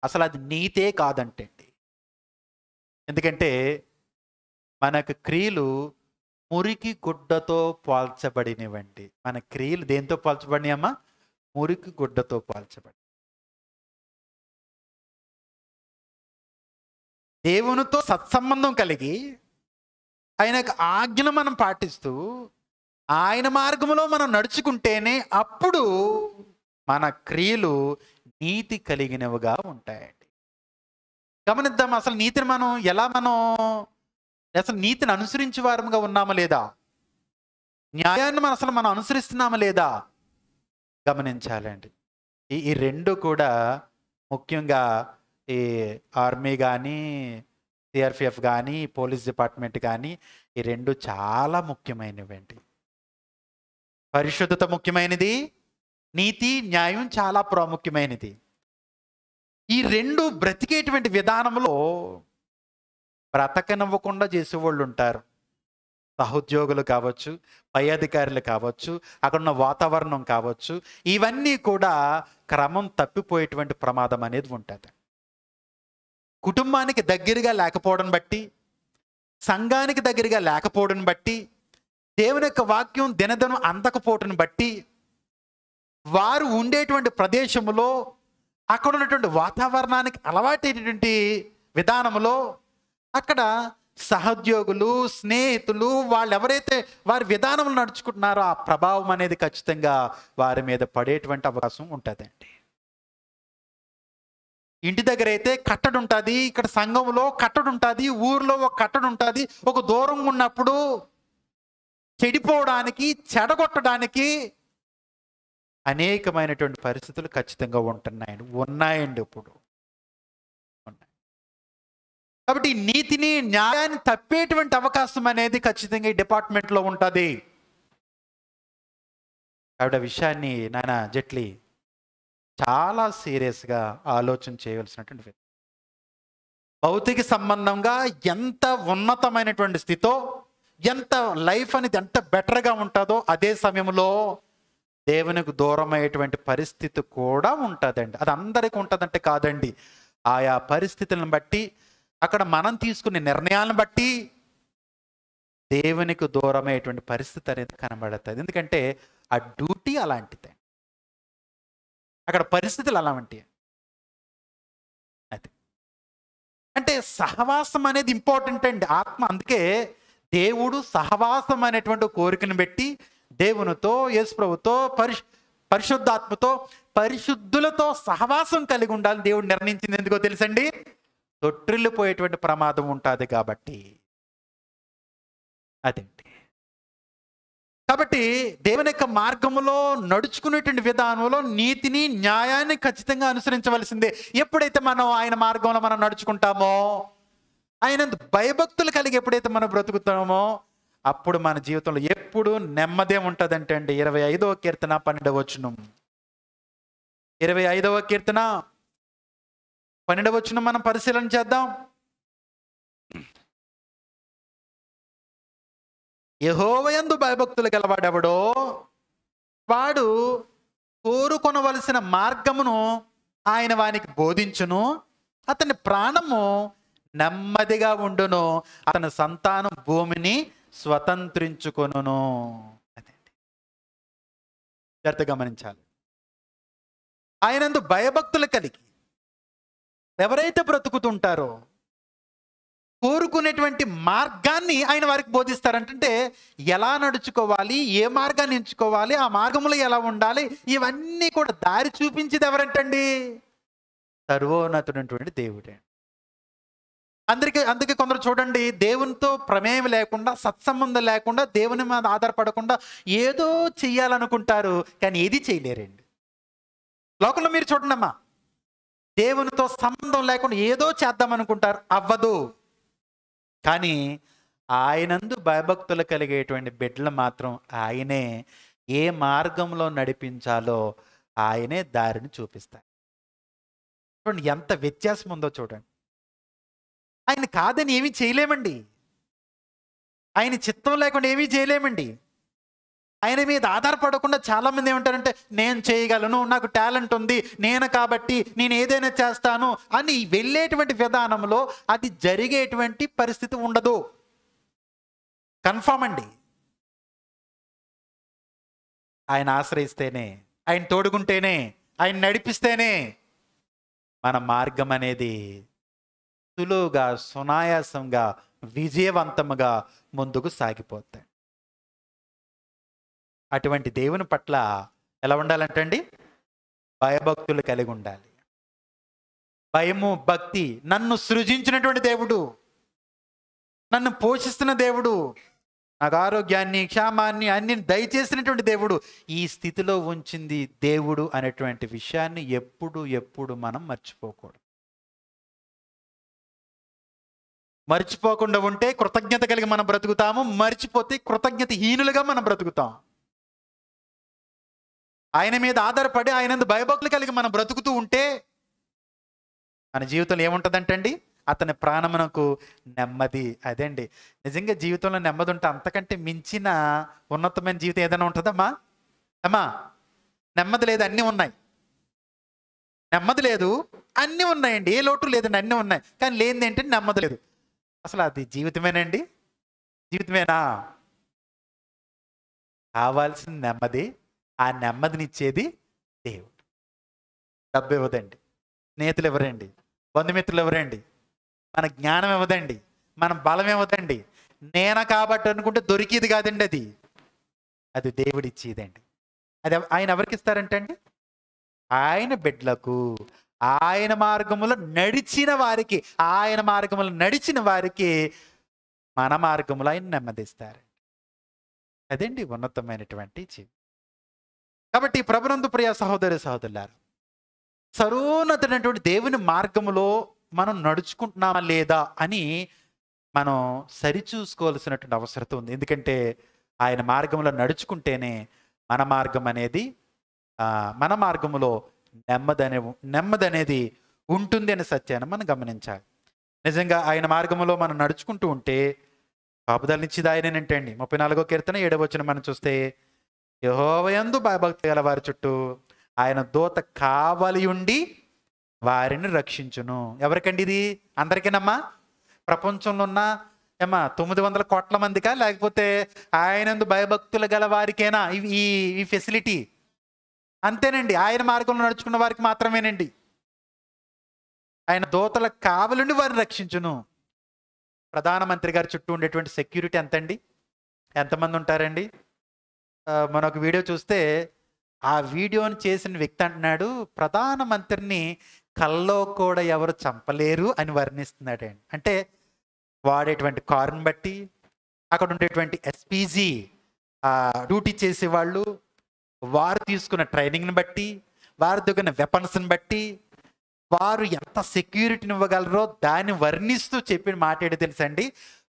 అసలు అది నీతే కాదంటండి. ఎందుకంటే మనకు క్రియలు మురికి గుడ్డతో పోల్చబడినవండి. మన క్రియలు దేంతో పోల్చబడినాయి అమ్మా? మురికి గుడ్డతో పోల్చబడి. దేవునితో సత్సంబంధం కలిగి ఆయన యొక్క ఆజ్ఞను మనం పాటిస్తూ ఆయన మార్గంలో మనం నడుచుకుంటేనే అప్పుడు మన క్రియలు నీతి కలిగినవిగా ఉంటాయండి. గమనిద్దాం, అసలు నీతిని అసలు నీతిని అనుసరించే వారముగా ఉన్నామా లేదా? న్యాయాన్ని మనం అనుసరిస్తున్నామా లేదా గమనించాలండి. ఈ రెండు కూడా ముఖ్యంగా ఈ ఆర్మీ కానీ, సిఆర్పిఎఫ్ కానీ, పోలీస్ డిపార్ట్మెంట్ కానీ ఈ రెండు చాలా ముఖ్యమైనవండి. పరిశుద్ధత ముఖ్యమైనది, నీతి న్యాయం చాలా ప్రాముఖ్యమైనది. ఈ రెండు బ్రతికేటువంటి విధానంలో బ్రతకనివ్వకుండా చేసేవాళ్ళు ఉంటారు. సహోద్యోగులు కావచ్చు, పై అధికారులు కావచ్చు, అక్కడున్న వాతావరణం కావచ్చు, ఇవన్నీ కూడా క్రమం తప్పిపోయేటువంటి ప్రమాదం అనేది ఉంటుంది. కుటుంబానికి దగ్గరగా లేకపోవడం బట్టి, సంఘానికి దగ్గరగా లేకపోవడం బట్టి, దేవుని యొక్క వాక్యం దినదినం అందకపోవడం బట్టి, వారు ఉండేటువంటి ప్రదేశంలో అక్కడ ఉన్నటువంటి వాతావరణానికి అలవాటైనటువంటి విధానంలో అక్కడ సహోద్యోగులు, స్నేహితులు వాళ్ళు ఎవరైతే వారి విధానంలో నడుచుకుంటున్నారో ఆ ప్రభావం అనేది ఖచ్చితంగా వారి మీద పడేటువంటి అవకాశం ఉంటుందండి. ఇంటి దగ్గర అయితే కట్టడి ఉంటుంది, ఇక్కడ సంఘంలో కట్టడి ఉంటుంది, ఊర్లో ఒక కట్టడి ఉంటుంది. ఒక దూరం ఉన్నప్పుడు చెడిపోవడానికి, చెడగొట్టడానికి అనేకమైనటువంటి పరిస్థితులు ఖచ్చితంగా ఉన్నాయండి ఇప్పుడు. కాబట్టి నీతిని, న్యాయాన్ని తప్పేటువంటి అవకాశం అనేది ఖచ్చితంగా ఈ డిపార్ట్మెంట్లో ఉంటుంది. ఆవిడ విషయాన్ని నాన్న జైట్లీ చాలా సీరియస్గా ఆలోచన చేయవలసినటువంటి భౌతిక సంబంధంగా ఎంత ఉన్నతమైనటువంటి స్థితితో, ఎంత లైఫ్ అనేది ఎంత బెటర్గా ఉంటుందో అదే సమయంలో దేవునికి దూరం అయ్యేటువంటి పరిస్థితి కూడా ఉంటుందండి. అది అందరికీ ఉంటుందంటే కాదండి. ఆయా పరిస్థితులను బట్టి, అక్కడ మనం తీసుకునే నిర్ణయాలను బట్టి దేవునికి దూరమయ్యేటువంటి పరిస్థితి అనేది కనబడుతుంది. ఎందుకంటే ఆ డ్యూటీ అలాంటిదే, అక్కడ పరిస్థితులు అలాంటివి. అది అంటే సహవాసం అనేది ఇంపార్టెంట్ అండి. ఆత్మ అందుకే దేవుడు సహవాసం అనేటువంటి కోరికను పెట్టి దేవునితో, యేసు ప్రభుతో, పరిశుద్ధాత్మతో, పరిశుద్ధులతో సహవాసం కలిగి ఉండాలని దేవుడు నిర్ణయించింది. ఎందుకో తెలుసండి? తొట్టిల్లిపోయేటువంటి ప్రమాదం ఉంటుంది కాబట్టి. అదేంటి కాబట్టి దేవుని యొక్క మార్గములో నడుచుకునేటువంటి విధానంలో నీతిని న్యాయాన్ని ఖచ్చితంగా అనుసరించవలసిందే. ఎప్పుడైతే మనం ఆయన మార్గంలో మనం నడుచుకుంటామో, ఆయన భయభక్తులు కలిగి ఎప్పుడైతే మనం బ్రతుకుతామో, అప్పుడు మన జీవితంలో ఎప్పుడు నెమ్మదే ఉంటుందంటే అండి. 25వ కీర్తన 12వ వచనం, 25వ కీర్తన 12వ వచనం మనం పరిశీలన చేద్దాం. యెహోవాయందు భయభక్తులు గలవాడెవడో వాడు కోరుకొనవలసిన మార్గమును ఆయన వానికి బోధించును, అతని ప్రాణము నెమ్మదిగా ఉండును, అతని సంతానం భూమిని స్వతంత్రించుకొనును. అదండి జాగ్రత్తగా గమనించాలి. ఆయనందు భయభక్తులు కలిగి ఎవరైతే బ్రతుకుతుంటారో కోరుకునేటువంటి మార్గాన్ని ఆయన వారికి బోధిస్తారంటే, ఎలా నడుచుకోవాలి, ఏ మార్గాన్ని ఎంచుకోవాలి, ఆ మార్గంలో ఎలా ఉండాలి, ఇవన్నీ కూడా దారి చూపించేది ఎవరంటండి? సర్వోన్నతుడైనటువంటి దేవుడే. అందుకే కొందరు చూడండి, దేవునితో ప్రమేయం లేకుండా, సత్సంబంధం లేకుండా, దేవుని మీద ఆధారపడకుండా ఏదో చెయ్యాలనుకుంటారు, కానీ ఏది చేయలేరండి. లోకంలో మీరు చూడండి అమ్మా, దేవునితో సంబంధం లేకుండా ఏదో చేద్దామనుకుంటారు, అవ్వదు. కానీ ఆయనందు భయభక్తులు కలిగేటువంటి బిడ్డలు మాత్రం ఆయనే ఏ మార్గంలో నడిపించాలో ఆయనే దారిని చూపిస్తారు. చూడండి ఎంత వ్యత్యాసం ఉందో చూడండి. ఆయన కాదని ఏమీ చేయలేమండి, ఆయన చిత్తం లేకుండా ఏమీ చేయలేమండి. ఆయన మీద ఆధారపడకుండా చాలామంది ఏమంటారంటే, నేను చేయగలను, నాకు టాలెంట్ ఉంది, నేను కాబట్టి నేను ఏదైనా చేస్తాను అని వెళ్ళేటువంటి విధానంలో అది జరిగేటువంటి పరిస్థితి ఉండదు. కన్ఫామ్ అండి. ఆయన ఆశ్రయిస్తేనే, ఆయన తోడుకుంటేనే, ఆయన నడిపిస్తేనే మన మార్గం అనేది సులువుగా, సునాయాసంగా, విజయవంతంగా ముందుకు సాగిపోతాయి. అటువంటి దేవుని పట్ల ఎలా ఉండాలంటండి? భయభక్తులు కలిగి ఉండాలి. భయము, భక్తి. నన్ను సృజించినటువంటి దేవుడు, నన్ను పోషిస్తున్న దేవుడు, నాకు ఆరోగ్యాన్ని, క్షేమాన్ని అన్ని దయచేసినటువంటి దేవుడు, ఈ స్థితిలో ఉంచింది దేవుడు అనేటువంటి విషయాన్ని ఎప్పుడు మనం మర్చిపోకూడదు. మర్చిపోకుండా ఉంటే కృతజ్ఞత కలిగి మనం బ్రతుకుతాము, మర్చిపోతే కృతజ్ఞత హీనులుగా మనం బ్రతుకుతాం. ఆయన మీద ఆధారపడి ఆయనందు భయభక్తులు కలిగి మనం బ్రతుకుతూ ఉంటే మన జీవితంలో ఏముంటుందంటండి? అతని ప్రాణమునకు నెమ్మది. అదండి నిజంగా జీవితంలో నెమ్మది ఉంటే అంతకంటే మించిన ఉన్నతమైన జీవితం ఏదైనా ఉంటుందమ్మా? అమ్మా, నెమ్మది లేదు, అన్నీ ఉన్నాయి. నెమ్మది లేదు, అన్నీ ఉన్నాయండి, ఏ లోటు లేదండి, అన్నీ ఉన్నాయి. కానీ లేనిది ఏంటంటే నెమ్మది లేదు. అసలు అది జీవితమేనండి? జీవితమేనా? కావాల్సిన నెమ్మది, ఆ నెమ్మదినిచ్చేది దేవుడు. డబ్బు ఇవ్వదండి, స్నేహితులు ఇవ్వరండి, బంధుమిత్రులు ఇవ్వరండి, మన జ్ఞానం ఇవ్వదండి, మన బలం ఇవ్వదండి, నేన కాబట్టి అనుకుంటే దొరికేది కాదండి. అది దేవుడు ఇచ్చేదండి. అది ఆయన ఎవరికి ఇస్తారంటే అండి? ఆయన బిడ్డలకు, ఆయన మార్గములో నడిచిన వారికి, ఆయన మార్గములో నడిచిన వారికి మన మార్గములో ఆయన నెమ్మదిస్తారు. అదండి ఉన్నతమైనటువంటి జీవితం. కాబట్టి ప్రభునందు ప్రియ సహోదరి సహోదరులారా, సర్వోన్నతమైనటువంటి దేవుని మార్గములో మనం నడుచుకుంటున్నామా లేదా అని మనం సరిచూసుకోవాల్సినటువంటి అవసరం ఉంది. ఎందుకంటే ఆయన మార్గంలో నడుచుకుంటేనే మన మార్గం అనేది, మన మార్గములో నెమ్మది అనేది ఉంటుంది అనే సత్యాన్ని మనం గమనించాలి. నిజంగా ఆయన మార్గంలో మనం నడుచుకుంటూ ఉంటే కాపుదలనిచ్చేది ఆయనేనంటండి. 34వ కీర్తన 7వ వచనం మనం చూస్తే, యెహోవాయందు భయభక్తి గల వారి చుట్టూ ఆయన దూత కావలి ఉండి వారిని రక్షించును. ఎవరికండి ఇది? అందరికీనమ్మా? ప్రపంచంలో ఉన్న 900 కోట్ల మందికా, లేకపోతే ఆయనందు భయభక్తులు గల వారికేనా ఈ ఫెసిలిటీ? అంతేనండి, ఆయన మార్గంలో నడుచుకున్న వారికి మాత్రమేనండి. ఆయన దూతల కావలుండి వారిని రక్షించును. ప్రధానమంత్రి గారి చుట్టూ ఉండేటువంటి సెక్యూరిటీ ఎంతండి? ఎంతమంది ఉంటారండి? మన ఒక వీడియో చూస్తే ఆ వీడియోని చేసిన వ్యక్తి అంటున్నాడు, ప్రధానమంత్రిని కల్లో కూడా ఎవరు చంపలేరు అని వర్ణిస్తున్నాడండి. అంటే వాడేటువంటి కారుని బట్టి, అక్కడ ఉండేటువంటి ఎస్పీజీ డ్యూటీ చేసేవాళ్ళు, వారు తీసుకున్న ట్రైనింగ్ని బట్టి, వారు దగ్గర వెపన్స్ని బట్టి, వారు ఎంత సెక్యూరిటీని ఇవ్వగలరో దాన్ని వర్ణిస్తూ చెప్పిన మాట ఏంటి తెలుసండి?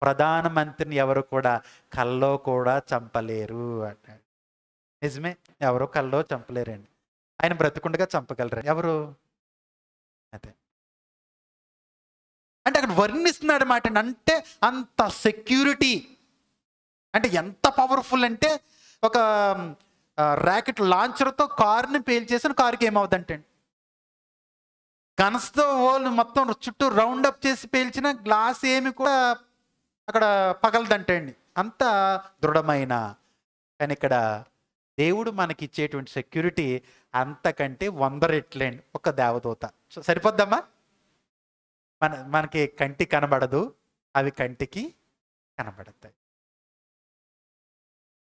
ప్రధానమంత్రిని ఎవరు కూడా కల్లో కూడా చంపలేరు అన్నాడు. నిజమే, ఎవరో కల్లో చంపలేరండి. ఆయన బ్రతికుండగా చంపగలరు ఎవరు? అదే అంటే అక్కడ వర్ణిస్తున్నాడు మాట. అంటే అంత సెక్యూరిటీ, అంటే ఎంత పవర్ఫుల్ అంటే ఒక ర్యాకెట్ లాంచర్తో కారుని పేల్చేసిన కారుకి ఏమవుతుందంటే, గన్స్తో వాళ్ళు మొత్తం చుట్టూ రౌండ్ అప్ చేసి పేల్చిన గ్లాస్ ఏమి కూడా అక్కడ పగలదంటే అండి. అంత దృఢమైన. కానీ ఇక్కడ దేవుడు మనకి ఇచ్చేటువంటి సెక్యూరిటీ అంతకంటే 100 రెట్లండి. ఒక దేవదూత సరిపోద్దమ్మా? మనకి కంటి కనబడదు, అవి కంటికి కనబడతాయి.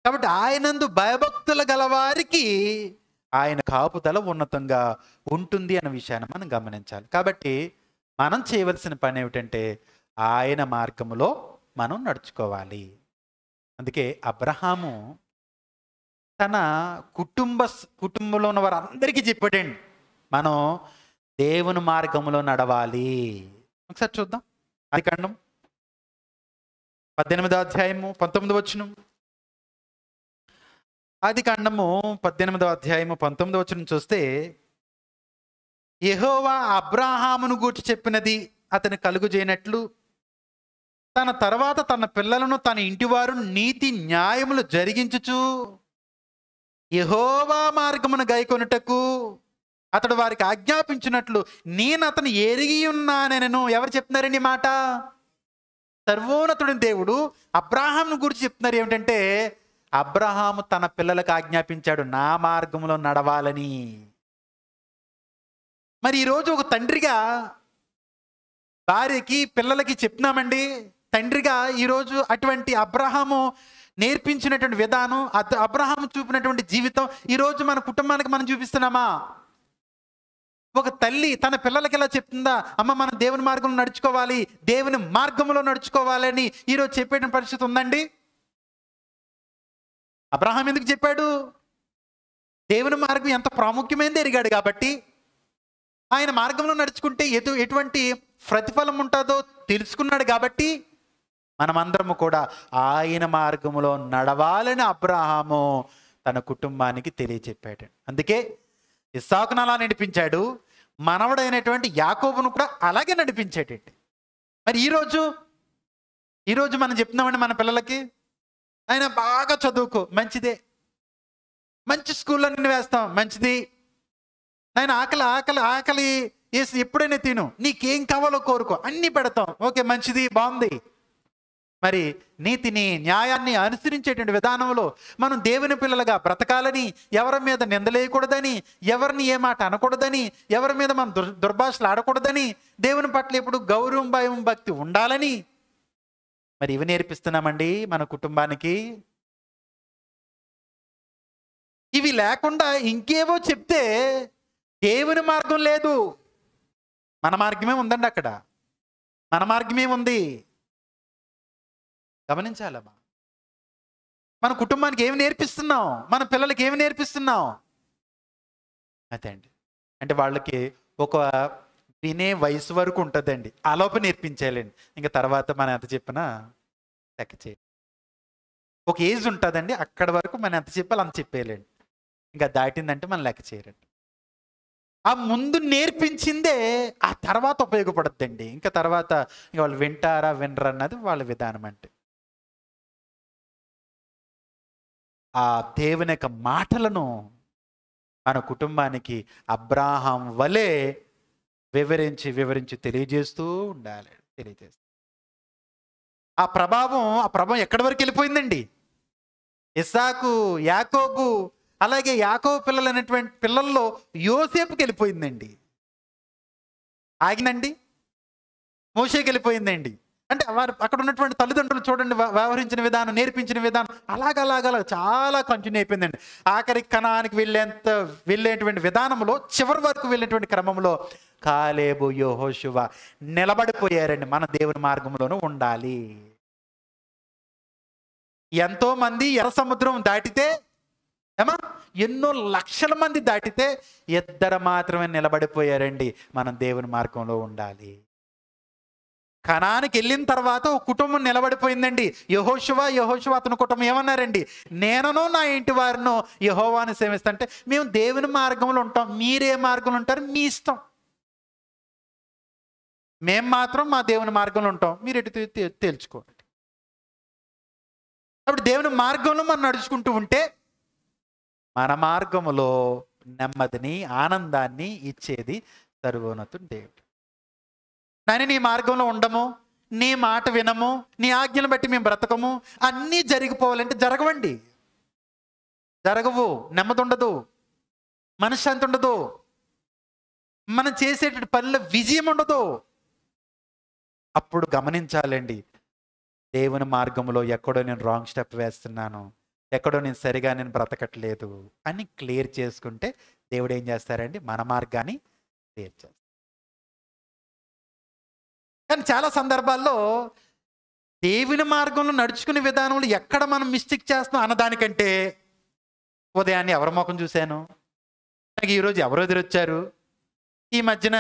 కాబట్టి ఆయనందు భయభక్తులు గలవారికి ఆయన కాపుదల ఉన్నతంగా ఉంటుంది అన్న విషయాన్ని మనం గమనించాలి. కాబట్టి మనం చేయవలసిన పని ఏమిటంటే ఆయన మార్గములో మనం నడుచుకోవాలి. అందుకే అబ్రహాము తన కుటుంబంలో ఉన్న వారందరికీ చెప్పాడండి, మనం దేవుని మార్గంలో నడవాలి. ఒకసారి చూద్దాం. ఆదికాండం 18వ అధ్యాయము 19వ వచనం. ఆదికాండము 18వ అధ్యాయము 19వ వచనం చూస్తే, యెహోవా అబ్రాహామును గూర్చి చెప్పినది అతని కలుగు చేయనట్లు, తన తర్వాత తన పిల్లలను తన ఇంటివారు నీతి న్యాయములు జరిగించుచు యెహోవా మార్గమును గైకొనుటకు అతడు వారికి ఆజ్ఞాపించినట్లు నేను అతను ఎరిగి ఉన్నానెను. ఎవరు చెప్తున్నారండి మాట? సర్వోన్నతుడి దేవుడు అబ్రాహామును గురించి చెప్తున్నారు. ఏమిటంటే అబ్రహాము తన పిల్లలకు ఆజ్ఞాపించాడు నా మార్గంలో నడవాలని. మరి ఈరోజు ఒక తండ్రిగా భార్యకి పిల్లలకి చెప్తున్నామండి. తండ్రిగా ఈరోజు అటువంటి అబ్రహాము నేర్పించినటువంటి విధానం, అబ్రహాము చూపినటువంటి జీవితం ఈరోజు మన కుటుంబానికి మనం చూపిస్తున్నామా? ఒక తల్లి తన పిల్లలకి ఎలా చెప్తుందా? అమ్మ, మనం దేవుని మార్గంలో నడుచుకోవాలి, దేవుని మార్గంలో నడుచుకోవాలని ఈరోజు చెప్పేటువంటి పరిస్థితి ఉందండి. అబ్రహాం ఎందుకు చెప్పాడు? దేవుని మార్గం ఎంత ప్రాముఖ్యమైనది ఎరిగాడు కాబట్టి. ఆయన మార్గంలో నడుచుకుంటే ఎటువంటి ప్రతిఫలం ఉంటుందో తెలుసుకున్నాడు కాబట్టి మనమందరము కూడా ఆయన మార్గంలో నడవాలని అబ్రహాము తన కుటుంబానికి తెలియచెప్పాడు. అందుకే ఇస్సాకును అలా నడిపించాడు, మనవడైనటువంటి యాకోబును కూడా అలాగే నడిపించాడండి. మరి ఈరోజు మనం చెప్తున్నామండి మన పిల్లలకి, ఆయన బాగా చదువుకో, మంచిదే, మంచి స్కూల్లో నిన్ను వేస్తాం, మంచిది, ఆయన ఆకలి వేసి ఎప్పుడైనా తిను, నీకేం కావాలో కోరుకో, అన్నీ పెడతాం, ఓకే మంచిది, బాగుంది. మరి నీతిని న్యాయాన్ని అనుసరించేటువంటి విధానంలో మనం దేవుని పిల్లలుగా బ్రతకాలని, ఎవరి మీద నిందలేయకూడదని, ఎవరిని ఏ మాట అనకూడదని, ఎవరి మీద మనం దుర్భాషలు ఆడకూడదని, దేవుని పట్ల ఎప్పుడు గౌరవం, భయం, భక్తి ఉండాలని మరి ఇవి నేర్పిస్తున్నామండి మన కుటుంబానికి. ఇవి లేకుండా ఇంకేవో చెప్తే దేవుని మార్గం లేదు, మన మార్గమే ఉందండి. అక్కడ మన మార్గమే ఉంది. గమనించాలమ్మా, మన కుటుంబానికి ఏమి నేర్పిస్తున్నాం, మన పిల్లలకి ఏమి నేర్పిస్తున్నాం? అదే అండి. అంటే వాళ్ళకి ఒక వినే వయసు వరకు ఉంటుందండి, ఆలోపు నేర్పించాలండి. ఇంకా తర్వాత మనం ఎంత చెప్పినా లెక్క చేయాలి. ఒక ఏజ్ ఉంటుందండి, అక్కడ వరకు మనం ఎంత చెప్పాలి అంత చెప్పేయాలండి. ఇంకా దాటిందంటే మనం లెక్క చేయరండి. ఆ ముందు నేర్పించిందే ఆ తర్వాత ఉపయోగపడుద్దండి. ఇంకా తర్వాత ఇంకా వాళ్ళు వింటారా వినరా అన్నది వాళ్ళ విధానం. అంటే ఆ దేవుని యొక్క మాటలను మన కుటుంబానికి అబ్రాహాం వలె వివరించి తెలియజేస్తూ ఉండాలి. ఆ ప్రభావం ఎక్కడి వరకు వెళ్ళిపోయిందండి? ఇస్సాకు, యాకోబు, అలాగే యాకోబు పిల్లలు అనేటువంటి పిల్లల్లో యోసేపుకి వెళ్ళిపోయిందండి. ఆగినండి. మోషేకి వెళ్ళిపోయిందండి. అంటే వారు అక్కడ ఉన్నటువంటి తల్లిదండ్రులు చూడండి, వ్యవహరించిన విధానం, నేర్పించిన విధానం అలాగ చాలా కంటిన్యూ అయిపోయిందండి. ఆఖరికి కనానికి వెళ్ళేటువంటి విధానంలో చివరి వరకు వెళ్ళేటువంటి క్రమంలో కాలేబు యెహోషువ నిలబడిపోయారండి. మన దేవుని మార్గంలోనూ ఉండాలి. ఎంతో మంది ఎర్ర సముద్రం దాటితే ఏమా ఎన్నో లక్షల మంది దాటితే ఇద్దరు మాత్రమే నిలబడిపోయారండి. మనం దేవుని మార్గంలో ఉండాలి. కనానికి వెళ్ళిన తర్వాత ఒక కుటుంబం నిలబడిపోయిందండి. యెహోషువ అతని కుటుంబం ఏమన్నారండి? నేనును నా ఇంటి వారిను యెహోవాను సేవిస్తుంటే మేము దేవుని మార్గంలో ఉంటాం, మీరే మార్గంలో ఉంటారు మీ ఇష్టం, మేము మాత్రం మా దేవుని మార్గంలో ఉంటాం, మీరు ఎటు తేల్చుకోండి. కాబట్టి దేవుని మార్గంలో మనం నడుచుకుంటూ ఉంటే మన మార్గములో నెమ్మదిని, ఆనందాన్ని ఇచ్చేది సర్వోన్నతుడు దేవుడు. కానీ నీ మార్గంలో ఉండము, నీ మాట వినము, నీ ఆజ్ఞను బట్టి మేము బ్రతకము, అన్నీ జరిగిపోవాలంటే జరగవండి. జరగవు. నెమ్మది ఉండదు, మనశ్శాంతి ఉండదు, మనం చేసేటువంటి పనిలో విజయం ఉండదు. అప్పుడు గమనించాలండి, దేవుని మార్గంలో ఎక్కడో నేను రాంగ్ స్టెప్ వేస్తున్నాను, ఎక్కడో నేను సరిగా బ్రతకట్లేదు అని క్లియర్ చేసుకుంటే దేవుడు ఏం చేస్తారండి? మన మార్గాన్ని క్లియర్ చేస్తారు. కానీ చాలా సందర్భాల్లో దేవుని మార్గంలో నడుచుకునే విధానంలో ఎక్కడ మనం మిస్టేక్ చేస్తున్నాం అన్నదానికంటే, ఉదయాన్నే ఎవరి ముఖం చూశాను, నాకు ఈరోజు ఎవరు ఎదురొచ్చారు, ఈ మధ్యన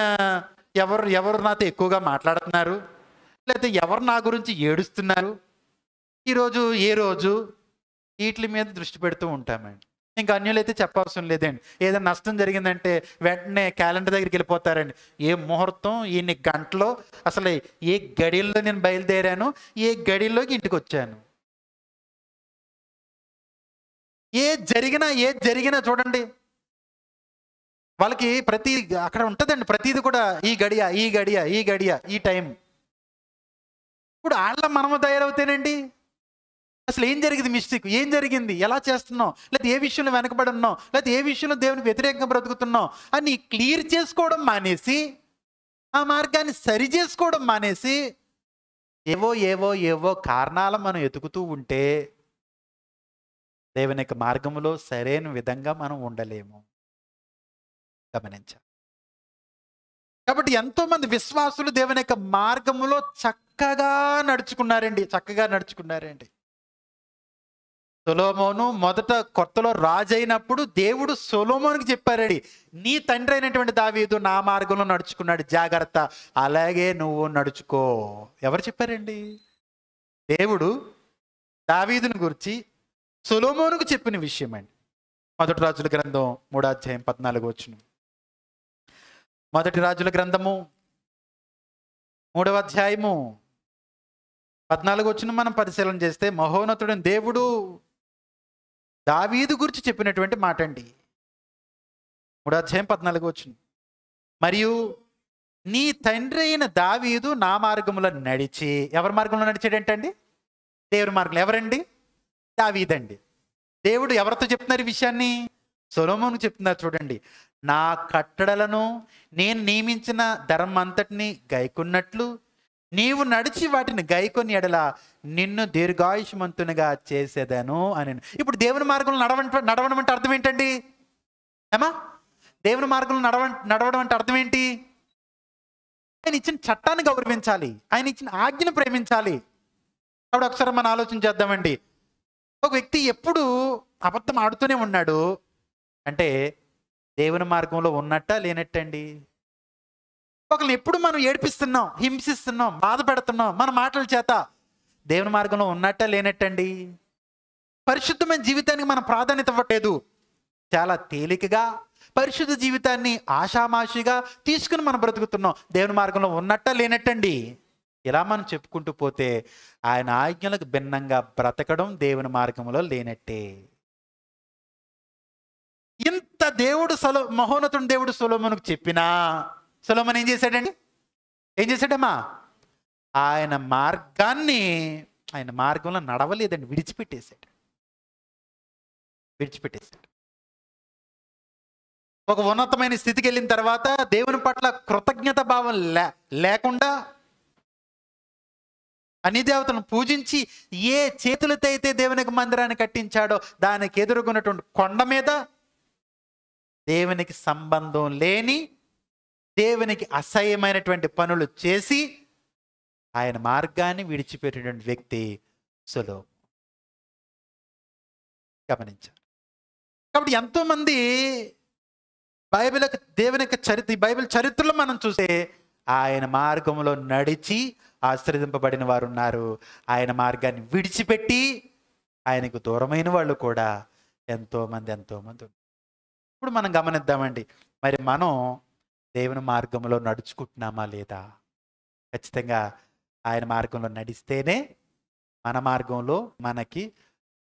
ఎవరు నాతో ఎక్కువగా మాట్లాడుతున్నారు, లేకపోతే ఎవరు నా గురించి ఏడుస్తున్నారు, ఈరోజు ఏ రోజు, వీటి మీద దృష్టి పెడుతూ ఉంటామండి. ఇంకా అన్యులైతే చెప్పవసరం లేదండి. ఏదైనా నష్టం జరిగిందంటే వెంటనే క్యాలెండర్ దగ్గరికి వెళ్ళిపోతారండి. ఏ ముహూర్తం, ఎన్ని గంటలో, అసలు ఏ గడియల్లో నేను బయలుదేరాను, ఏ గడియల్లోకి ఇంటికి వచ్చాను, ఏది జరిగినా చూడండి, వాళ్ళకి ప్రతి అక్కడ ఉంటుందండి. ప్రతిది కూడా ఈ గడియ ఈ టైం. ఇప్పుడు వాళ్ళ మనము తయారవుతేనండి అసలు ఏం జరిగింది, మిస్టేక్ ఏం జరిగింది, ఎలా చేస్తున్నావు, లేదా ఏ విషయంలో వెనకబడి ఉన్నావు, లేదా ఏ విషయంలో దేవునికి వ్యతిరేకంగా బ్రతుకుతున్నావు అని క్లియర్ చేసుకోవడం మానేసి, ఆ మార్గాన్ని సరి చేసుకోవడం మానేసి ఏవో కారణాలు మనం ఎతుకుతూ ఉంటే దేవుని యొక్క మార్గంలో సరైన విధంగా మనం ఉండలేము. గమనించాలి. కాబట్టి ఎంతో మంది విశ్వాసులు దేవుని యొక్క మార్గంలో చక్కగా నడుచుకున్నారండి. సొలొమోను మొదట కొత్తలో రాజు అయినప్పుడు దేవుడు సొలొమోనుకి చెప్పారండి, నీ తండ్రి అయినటువంటి దావీదు నా మార్గంలో నడుచుకున్నాడు, జాగ్రత్త, అలాగే నువ్వు నడుచుకో. ఎవరు చెప్పారండి? దేవుడు దావీదుని గురించి సొలొమోనుకు చెప్పిన విషయం అండి. మొదటి రాజుల గ్రంథం 3వ అధ్యాయం 14వ వచనం. మొదటి రాజుల గ్రంథము 3వ అధ్యాయము 14వ వచనం మనం పరిశీలన చేస్తే, మహోన్నతుడైన దేవుడు దావీదు గురించి చెప్పినటువంటి మాట అండి. 3వ అధ్యాయం 14వ వచనం. మరియు నీ తండ్రి అయిన దావీదు నా మార్గంలో నడిచి, ఎవరి మార్గంలో నడిచాడంటండి? దేవుని మార్గంలో. ఎవరండి? దావీదండి. దేవుడు ఎవరితో చెప్తున్నారు ఈ విషయాన్ని? సొలొమోనుకు చెప్తున్నారు. చూడండి, నా కట్టడలను నేను నియమించిన ధర్మం అంతటిని గైకొన్నట్లు నీవు నడిచి వాటిని గైకొని ఎడల నిన్ను దీర్ఘాయుష్మంతునిగా చేసేదాను అని. ఇప్పుడు దేవుని మార్గంలో నడవడం అంటే అర్థం ఏంటండి? ఏమా దేవుని మార్గంలో నడవడం అంటే అర్థం ఏంటి? ఆయన ఇచ్చిన చట్టాన్ని గౌరవించాలి, ఆయన ఇచ్చిన ఆజ్ఞను ప్రేమించాలి. అప్పుడు ఒకసారి మనం ఆలోచన చేద్దామండి. ఒక వ్యక్తి ఎప్పుడు అబద్ధం ఆడుతూనే ఉన్నాడు అంటే దేవుని మార్గంలో ఉన్నట్ట లేనట్టండి? ఒకరిని ఎప్పుడు మనం ఏడిపిస్తున్నాం, హింసిస్తున్నాం, బాధ పెడుతున్నాం మన మాటల చేత, దేవుని మార్గంలో ఉన్నట్ట లేనట్టండి? పరిశుద్ధమైన జీవితానికి మనం ప్రాధాన్యత ఇవ్వట్లేదు. చాలా తేలికగా పరిశుద్ధ జీవితాన్ని ఆషామాషిగా తీసుకుని మనం బ్రతుకుతున్నాం. దేవుని మార్గంలో ఉన్నట్ట లేనట్టండి? ఇలా మనం చెప్పుకుంటూ పోతే ఆయన ఆజ్ఞలకు భిన్నంగా బ్రతకడం దేవుని మార్గంలో లేనట్టే. ఇంత మహోన్నతుడు దేవుడు సొలొమోనుకు చెప్పినా సొలొమోను ఏం చేశాడమ్మా? ఆయన మార్గంలో నడవలేదండి, విడిచిపెట్టేశాడు. ఒక ఉన్నతమైన స్థితికి వెళ్ళిన తర్వాత దేవుని పట్ల కృతజ్ఞత భావం లేకుండా అన్ని దేవతలను పూజించి ఏ చేతులతో అయితే దేవునికి మందిరాన్ని కట్టించాడో దానికి ఎదురుగున్నటువంటి కొండ మీద దేవునికి సంబంధం లేని, దేవునికి అసహ్యమైనటువంటి పనులు చేసి ఆయన మార్గాన్ని విడిచిపెట్టినటువంటి వ్యక్తి సొలొమోను. గమనించారు. కాబట్టి ఎంతోమంది బైబిల్ యొక్క దేవుని యొక్క చరిత్ర, ఈ బైబిల్ చరిత్రలో మనం చూస్తే ఆయన మార్గంలో నడిచి ఆశీర్వదింపబడిన వారు ఉన్నారు. ఆయన మార్గాన్ని విడిచిపెట్టి ఆయనకు దూరమైన వాళ్ళు కూడా ఎంతోమంది ఉన్నారు. ఇప్పుడు మనం గమనిద్దామండి, మరి మనం దేవుని మార్గంలో నడుచుకుంటున్నామా లేదా? ఖచ్చితంగా ఆయన మార్గంలో నడిస్తేనే మన మార్గంలో మనకి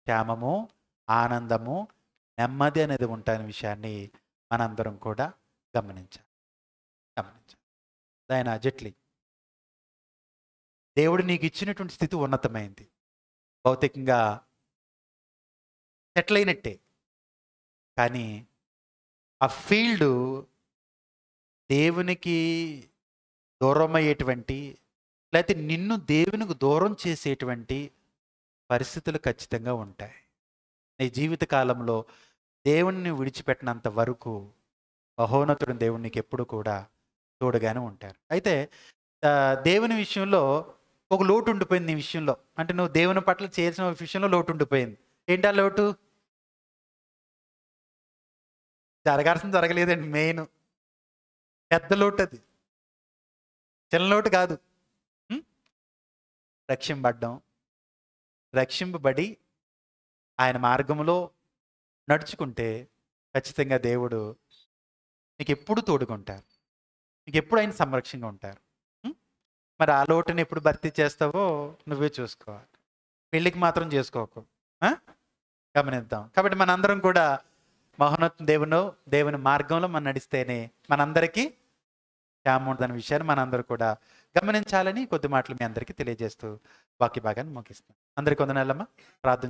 క్షేమము, ఆనందము, నెమ్మది అనేది ఉంటాయనే విషయాన్ని మనందరం కూడా గమనించాలి. ఆయన జెట్లీ, దేవుడు నీకు ఇచ్చినటువంటి స్థితి ఉన్నతమైంది, భౌతికంగా సెటిల్ అయినట్టే. కానీ ఆ ఫీల్డ్ దేవునికి దూరం అయ్యేటువంటి, లేకపోతే నిన్ను దేవునికి దూరం చేసేటువంటి పరిస్థితులు ఖచ్చితంగా ఉంటాయి. నీ జీవిత కాలంలో దేవుణ్ణి విడిచిపెట్టినంత వరకు మహోన్నతుడు దేవుడు నీకు ఎప్పుడు కూడా తోడుగానే ఉంటారు. అయితే దేవుని విషయంలో ఒక లోటు ఉండిపోయింది నీ విషయంలో. అంటే నువ్వు దేవుని పట్ల చేసిన విషయంలో లోటు ఉండిపోయింది. ఏంటి ఆ లోటు? జరగాల్సింది జరగలేదండి. మెయిన్ పెద్ద లోటు, అది చిన్న లోటు కాదు. రక్షింపబడి ఆయన మార్గంలో నడుచుకుంటే ఖచ్చితంగా దేవుడు నీకు ఎప్పుడు తోడుకుంటారు, నీకు ఎప్పుడు ఆయన సంరక్షణగా ఉంటారు. మరి ఆ లోటుని ఎప్పుడు భర్తీ చేస్తావో నువ్వే చూసుకోవాలి. పెళ్ళికి మాత్రం చేసుకోకు. గమనిద్దాం. కాబట్టి మనందరం కూడా మహోన్నత దేవుని మార్గంలో మనం నడిస్తేనే మనందరికీ క్షేమం ఉందనే విషయాన్ని మనందరూ కూడా గమనించాలని కొద్ది మాటలు మీ అందరికీ తెలియజేస్తూ వాక్య భాగాన్ని ముగిస్తాం. అందరికీ వందనాలమ్మా. ప్రార్థన